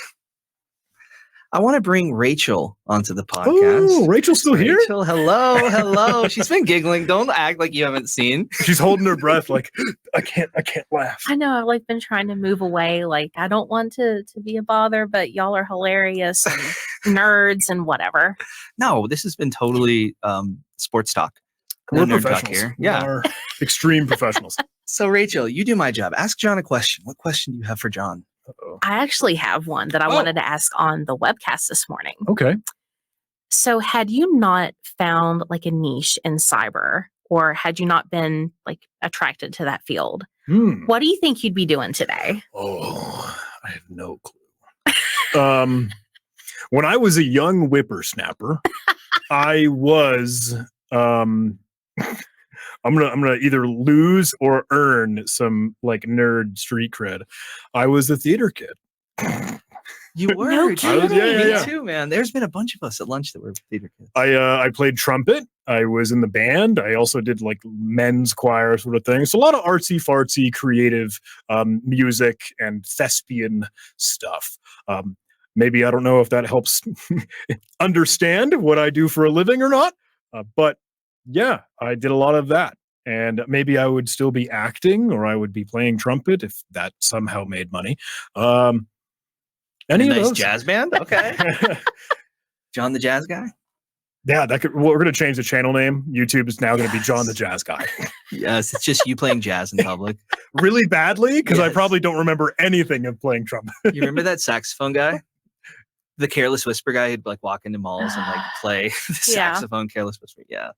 I want to bring Rachel onto the podcast. Oh, Rachel's still here? Rachel, hello. She's been giggling. Don't act like you haven't seen. She's holding her breath like, I can't laugh. I know, I've like been trying to move away. Like, I don't want to be a bother, but y'all are hilarious and nerds and whatever. No, this has been totally sports talk. We're No nerd professionals. talk here. We Yeah. are extreme professionals. So Rachel, you do my job. Ask John a question. What question do you have for John? Uh-oh. I actually have one that I wanted to ask on the webcast this morning. Okay. So had you not found like a niche in cyber, or had you not been like attracted to that field, what do you think you'd be doing today? Oh, I have no clue. When I was a young whippersnapper, I was I'm gonna either lose or earn some like nerd street cred. I was a theater kid. You were. No kidding. Me too, man. There's been a bunch of us at lunch that were theater kids. I played trumpet. I was in the band. I also did like men's choir sort of thing. So a lot of artsy fartsy creative music and thespian stuff. Maybe I don't know if that helps understand what I do for a living or not. But yeah, I did a lot of that. And maybe I would still be acting or I would be playing trumpet if that somehow made money. Any of nice those? Jazz band? Okay. John the Jazz Guy? Yeah, we're going to change the channel name. YouTube is now going to be John the Jazz Guy. Yes, it's just you playing jazz in public. Really badly? Because I probably don't remember anything of playing trumpet. You remember that saxophone guy? The Careless Whisper guy who'd like walk into malls and like play the saxophone Careless Whisper. Yeah.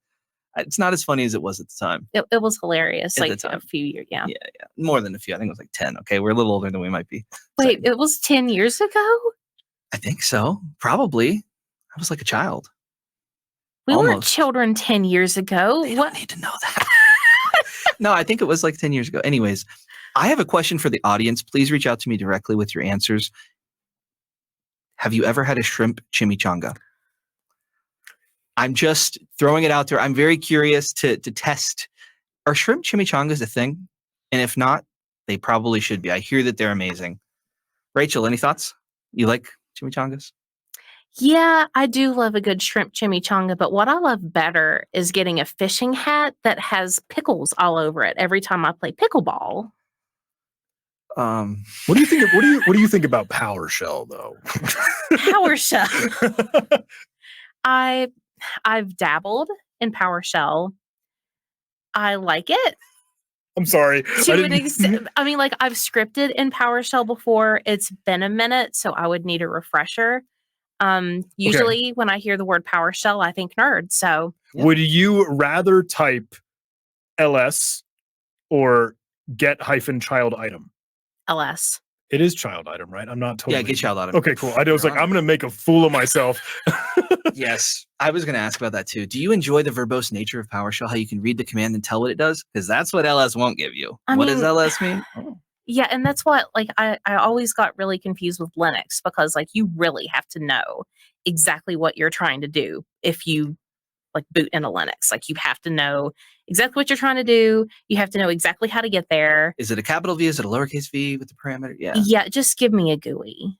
It's not as funny as it was at the time. It was hilarious. At like the time. a few years. Yeah. Yeah. More than a few. I think it was like 10. Okay. We're a little older than we might be. Wait, it was 10 years ago? I think so. Probably. I was like a child. We weren't children 10 years ago. They don't need to know that. No, I think it was like 10 years ago. Anyways, I have a question for the audience. Please reach out to me directly with your answers. Have you ever had a shrimp chimichanga? I'm just throwing it out there. I'm very curious to test. Are shrimp chimichangas a thing? And if not, they probably should be. I hear that they're amazing. Rachel, any thoughts? You like chimichangas? Yeah, I do love a good shrimp chimichanga, but what I love better is getting a fishing hat that has pickles all over it every time I play pickleball. What do you think? What do you think about PowerShell though? PowerShell. I've dabbled in PowerShell. I like it. I'm sorry. I mean, like I've scripted in PowerShell before. It's been a minute, so I would need a refresher. Usually when I hear the word PowerShell, I think nerd. So would you rather type ls or get-child item? LS. It is child item, right? I'm not totally. Yeah, get child item. Okay, cool. I was like, I'm going to make a fool of myself. Yes, I was going to ask about that too. Do you enjoy the verbose nature of PowerShell? How you can read the command and tell what it does? Because that's what ls won't give you. What does ls mean? Oh. Yeah, and that's what like I always got really confused with Linux because like you really have to know exactly what you're trying to do if you like boot into Linux. Like you have to know exactly what you're trying to do. You have to know exactly how to get there. Is it a capital V? Is it a lowercase v with the parameter? Yeah. Yeah, just give me a GUI.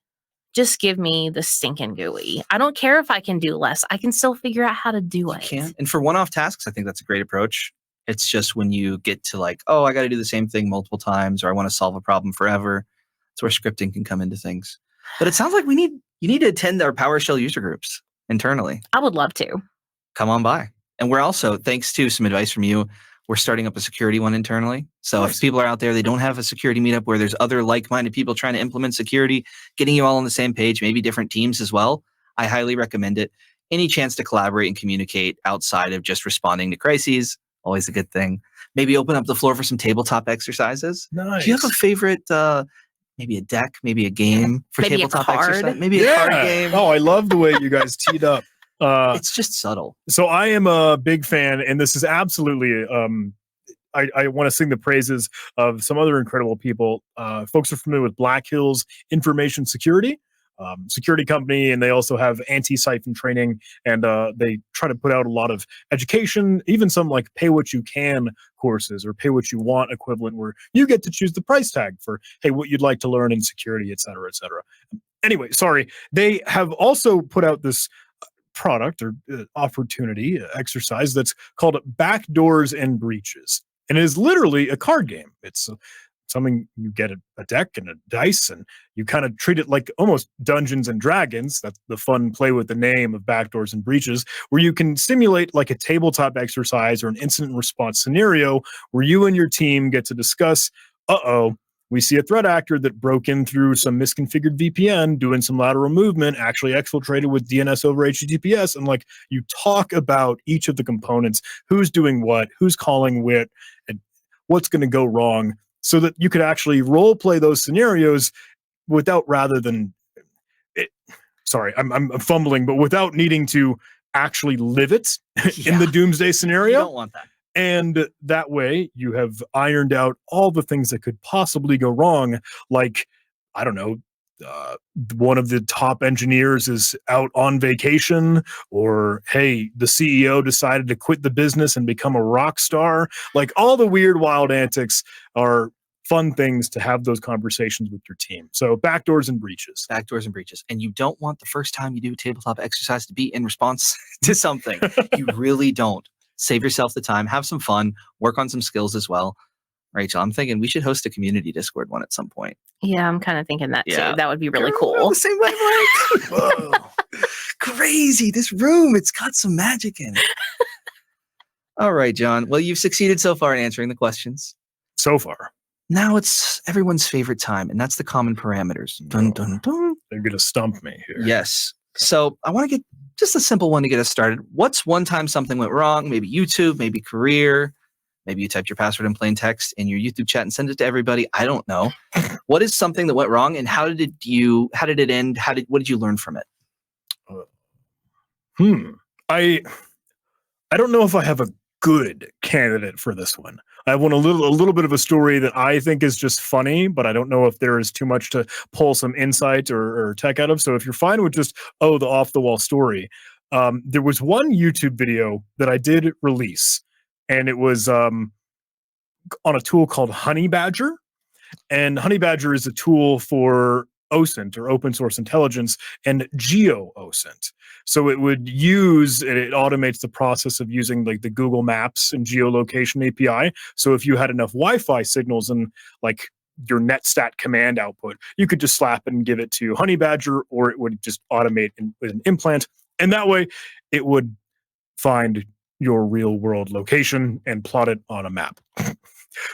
Just give me the stinking GUI. I don't care if I can do less. I can still figure out how to do it. You can. And for one-off tasks, I think that's a great approach. It's just when you get to like, oh, I got to do the same thing multiple times, or I want to solve a problem forever. That's where scripting can come into things. But it sounds like you need to attend our PowerShell user groups internally. I would love to. Come on by. And we're also, thanks to some advice from you, we're starting up a security one internally. So if people are out there, they don't have a security meetup where there's other like-minded people trying to implement security, getting you all on the same page, maybe different teams as well, I highly recommend it. Any chance to collaborate and communicate outside of just responding to crises, always a good thing. Maybe open up the floor for some tabletop exercises. Nice. Do you have a favorite, maybe a deck, maybe a game for maybe tabletop a card. exercise? Maybe a card game. Oh, I love the way you guys teed up. It's just subtle. So I am a big fan, and this is absolutely, I want to sing the praises of some other incredible people. Folks are familiar with Black Hills Information Security, security company, and they also have anti-siphon training, and they try to put out a lot of education, even some like pay what you can courses or pay what you want equivalent, where you get to choose the price tag for, hey, what you'd like to learn in security, et cetera, et cetera. Anyway, sorry. They have also put out this product or opportunity exercise that's called Backdoors and Breaches. And it is literally a card game. It's something you get a deck and a dice, and you kind of treat it like almost Dungeons and Dragons. That's the fun play with the name of Backdoors and Breaches, where you can simulate like a tabletop exercise or an incident response scenario where you and your team get to discuss, we see a threat actor that broke in through some misconfigured VPN, doing some lateral movement, actually exfiltrated with DNS over HTTPS. And like you talk about each of the components, who's doing what, who's calling what, and what's going to go wrong, so that you could actually role play those scenarios without I'm fumbling, but without needing to actually live it in the doomsday scenario. You don't want that. And that way you have ironed out all the things that could possibly go wrong. Like, I don't know, one of the top engineers is out on vacation, or hey, the CEO decided to quit the business and become a rock star. Like all the weird, wild antics are fun things to have those conversations with your team. So backdoors and breaches. Backdoors and breaches. And you don't want the first time you do a tabletop exercise to be in response to something. You really don't. Save yourself the time, have some fun, work on some skills as well. Rachel, I'm thinking we should host a community Discord one at some point. Yeah, I'm kind of thinking that Yeah. too. That would be really Girl, cool. the same wavelength. Whoa. Crazy. This room, it's got some magic in it. All right, John. Well, you've succeeded so far in answering the questions. So far. Now it's everyone's favorite time, and that's the common parameters. Dun, dun, dun. They're going to stump me here. Yes. So I want to get just a simple one to get us started. What's one time something went wrong? Maybe YouTube, maybe career. Maybe you typed your password in plain text in your YouTube chat and sent it to everybody. I don't know. What is something that went wrong, and how did it end? What did you learn from it? I don't know if I have a good candidate for this one. I have a little bit of a story that I think is just funny, but I don't know if there is too much to pull some insight or tech out of. So if you're fine with just, the off the wall story, there was one YouTube video that I did release, and it was on a tool called Honey Badger. And Honey Badger is a tool for OSINT, or open source intelligence, and geo OSINT. So it automates the process of using like the Google Maps and geolocation API. So if you had enough Wi-Fi signals in like your netstat command output, you could just slap it and give it to Honey Badger, or it would just automate with an implant. And that way it would find your real world location and plot it on a map.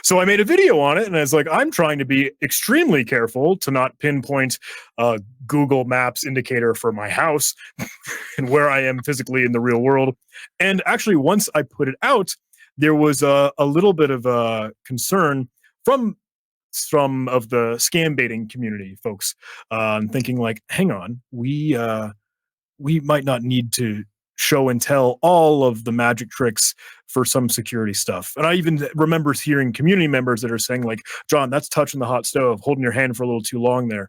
So I made a video on it, and I was like, I'm trying to be extremely careful to not pinpoint a Google Maps indicator for my house and where I am physically in the real world. And actually, once I put it out, there was a little bit of a concern from some of the scam baiting community folks, thinking like, hang on, we might not need to show and tell all of the magic tricks for some security stuff. And I even remember hearing community members that are saying like, John, that's touching the hot stove, holding your hand for a little too long there.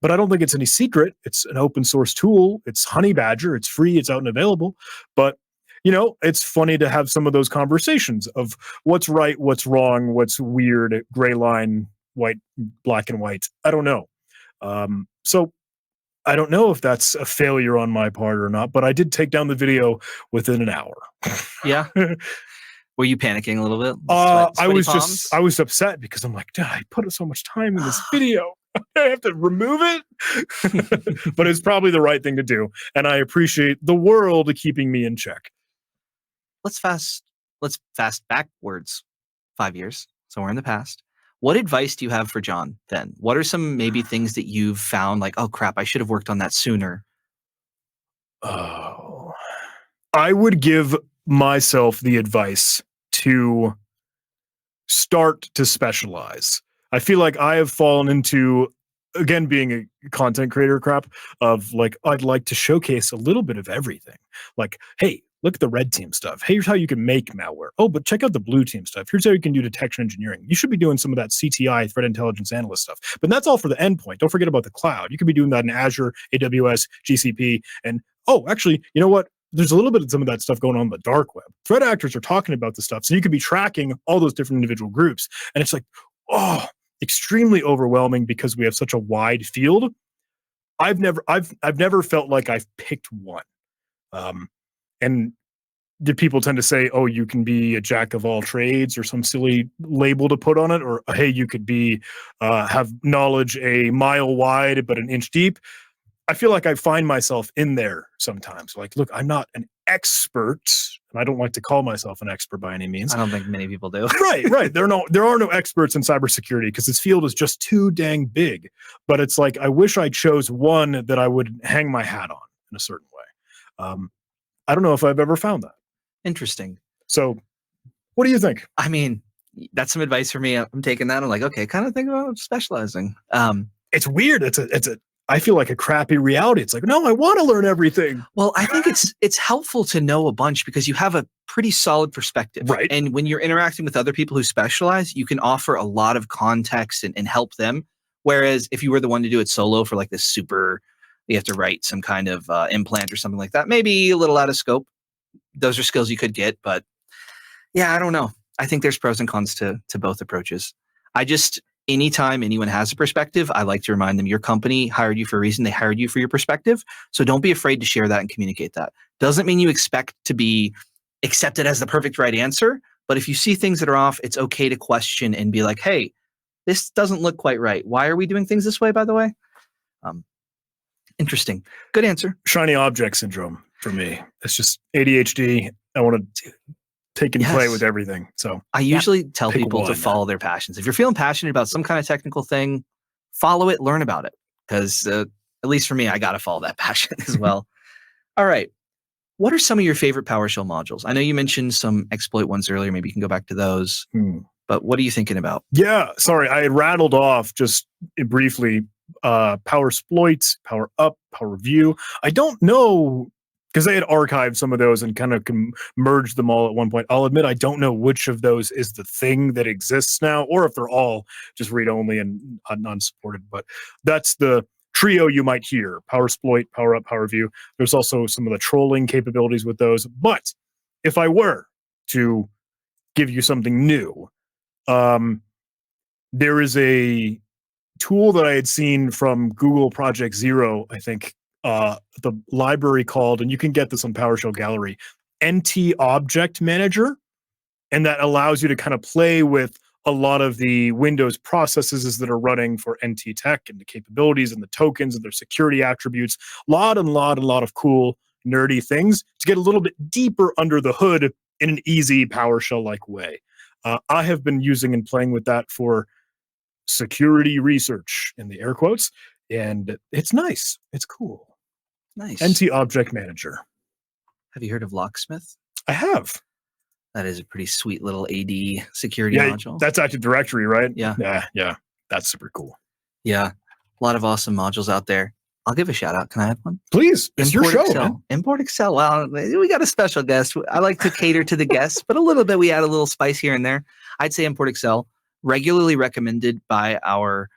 But I don't think it's any secret. It's an open source tool. It's Honey Badger. It's free. It's out and available. But, it's funny to have some of those conversations of what's right, what's wrong, what's weird, gray line, white, black and white. I don't know. So I don't know if that's a failure on my part or not, but I did take down the video within an hour. Yeah. Were you panicking a little bit? I was upset because I'm like, I put so much time in this video. I have to remove it. But it's probably the right thing to do. And I appreciate the world keeping me in check. Let's fast backwards 5 years. So we're in the past. What advice do you have for John then? What are some maybe things that you've found like, oh crap, I should have worked on that sooner? Oh, I would give myself the advice to start to specialize. I feel like I have fallen into, again, being a content creator crap of like, I'd like to showcase a little bit of everything. Like, hey, look at the red team stuff. Hey, here's how you can make malware. Oh, but check out the blue team stuff. Here's how you can do detection engineering. You should be doing some of that CTI, threat intelligence analyst stuff. But that's all for the endpoint. Don't forget about the cloud. You could be doing that in Azure, AWS, GCP. And actually, you know what? There's a little bit of some of that stuff going on the dark web. Threat actors are talking about this stuff. So you could be tracking all those different individual groups. And it's like, extremely overwhelming because we have such a wide field. I've never felt like I've picked one. And did people tend to say, oh, you can be a jack of all trades, or some silly label to put on it? Or, hey, you could be have knowledge a mile wide but an inch deep. I feel like I find myself in there sometimes. Like, look, I'm not an expert, and I don't like to call myself an expert by any means. I don't think many people do. Right. There are no experts in cybersecurity because this field is just too dang big. But it's like, I wish I chose one that I would hang my hat on in a certain way. I don't know if I've ever found that. Interesting. So what do you think? I mean, that's some advice for me. I'm taking that. I'm like, okay, kind of think about specializing. It's weird. I feel like a crappy reality. It's like, no, I want to learn everything. Well, I think it's helpful to know a bunch because you have a pretty solid perspective. Right. And when you're interacting with other people who specialize, you can offer a lot of context and help them Whereas if you were the one to do it solo for like this super, you have to write some kind of implant or something like that, maybe a little out of scope. Those are skills you could get, but yeah, I don't know. I think there's pros and cons to both approaches. Anytime anyone has a perspective, I like to remind them your company hired you for a reason. They hired you for your perspective. So don't be afraid to share that and communicate that. Doesn't mean you expect to be accepted as the perfect right answer. But if you see things that are off, it's okay to question and be like, hey, this doesn't look quite right. Why are we doing things this way, by the way? Interesting. Good answer. Shiny object syndrome for me. It's just ADHD. I want to take and play with everything. So I usually tell people to follow their passions. If you're feeling passionate about some kind of technical thing, follow it, learn about it. Because at least for me, I got to follow that passion as well. All right. What are some of your favorite PowerShell modules? I know you mentioned some exploit ones earlier. Maybe you can go back to those. But what are you thinking about? Yeah, sorry. I had rattled off just briefly PowerSploit, Power Up, Power Review. I don't know, because they had archived some of those and kind of merged them all at one point. I'll admit I don't know which of those is the thing that exists now, or if they're all just read-only and unsupported. But that's the trio you might hear: PowerSploit, Power Up, Power Review. There's also some of the trolling capabilities with those. But if I were to give you something new, there is a tool that I had seen from Google Project Zero, I think, the library called, and you can get this on PowerShell Gallery, NT Object Manager. And that allows you to kind of play with a lot of the Windows processes that are running for NT Tech and the capabilities and the tokens and their security attributes. A lot of cool, nerdy things to get a little bit deeper under the hood in an easy PowerShell-like way. I have been using and playing with that for security research, in the air quotes, and it's nice. It's cool. Nice. NT Object Manager. Have you heard of Locksmith? I have. That is a pretty sweet little AD security module. That's Active Directory, right? Yeah. Yeah. That's super cool. Yeah. A lot of awesome modules out there. I'll give a shout out. Can I have one? Please. It's your show, Excel. man. Import Excel. Well, we got a special guest. I like to cater to the guests, but a little bit, we add a little spice here and there. I'd say Import Excel, regularly recommended by our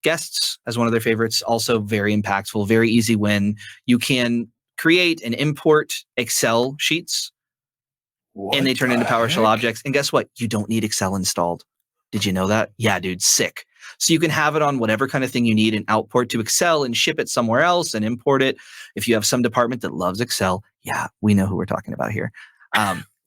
guests as one of their favorites. Also very impactful, very easy win. You can create and import Excel sheets and they turn into PowerShell objects. And guess what? You don't need Excel installed. Did you know that? Yeah, dude, sick. So you can have it on whatever kind of thing you need and outport to Excel and ship it somewhere else and import it. If you have some department that loves Excel, yeah, we know who we're talking about here.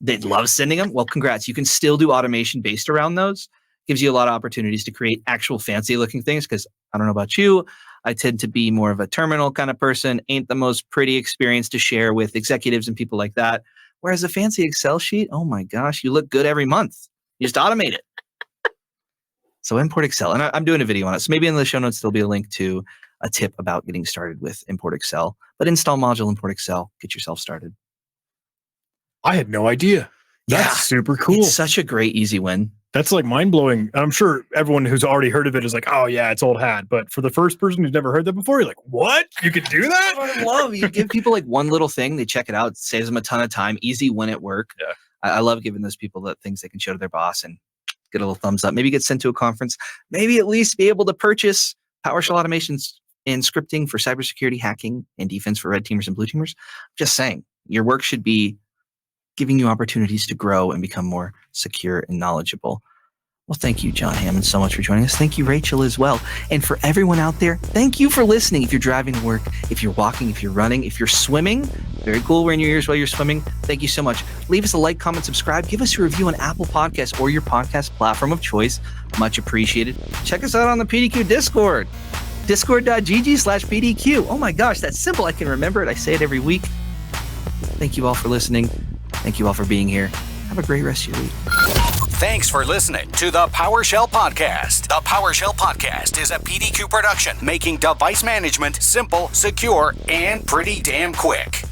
They love sending them. Well, congrats. You can still do automation based around those. Gives you a lot of opportunities to create actual fancy looking things, because I don't know about you, I tend to be more of a terminal kind of person, ain't the most pretty experience to share with executives and people like that. Whereas a fancy Excel sheet, oh my gosh, you look good every month. You just automate it. So Import Excel, and I'm doing a video on it. So maybe in the show notes, there'll be a link to a tip about getting started with Import Excel. But install module Import Excel, get yourself started. I had no idea. That's super cool. It's such a great, easy win. That's like mind-blowing. I'm sure everyone who's already heard of it is like, oh yeah, it's old hat. But for the first person who's never heard that before, you're like, what? You could do that? I love you give people like one little thing, they check it out, it saves them a ton of time, easy win at work. Yeah. I love giving those people the things they can show to their boss and get a little thumbs up. Maybe get sent to a conference. Maybe at least be able to purchase PowerShell automations and scripting for cybersecurity, hacking, and defense for red teamers and blue teamers. Just saying, your work should be giving you opportunities to grow and become more secure and knowledgeable. Well, thank you, John Hammond, so much for joining us. Thank you, Rachel, as well. And for everyone out there, thank you for listening. If you're driving to work, if you're walking, if you're running, if you're swimming, very cool wearing your ears while you're swimming. Thank you so much. Leave us a like, comment, subscribe. Give us a review on Apple Podcasts or your podcast platform of choice. Much appreciated. Check us out on the PDQ Discord. Discord.gg/PDQ. Oh my gosh, that's simple. I can remember it. I say it every week. Thank you all for listening. Thank you all for being here. Have a great rest of your week. Thanks for listening to the PowerShell Podcast. The PowerShell Podcast is a PDQ production, making device management simple, secure, and pretty damn quick.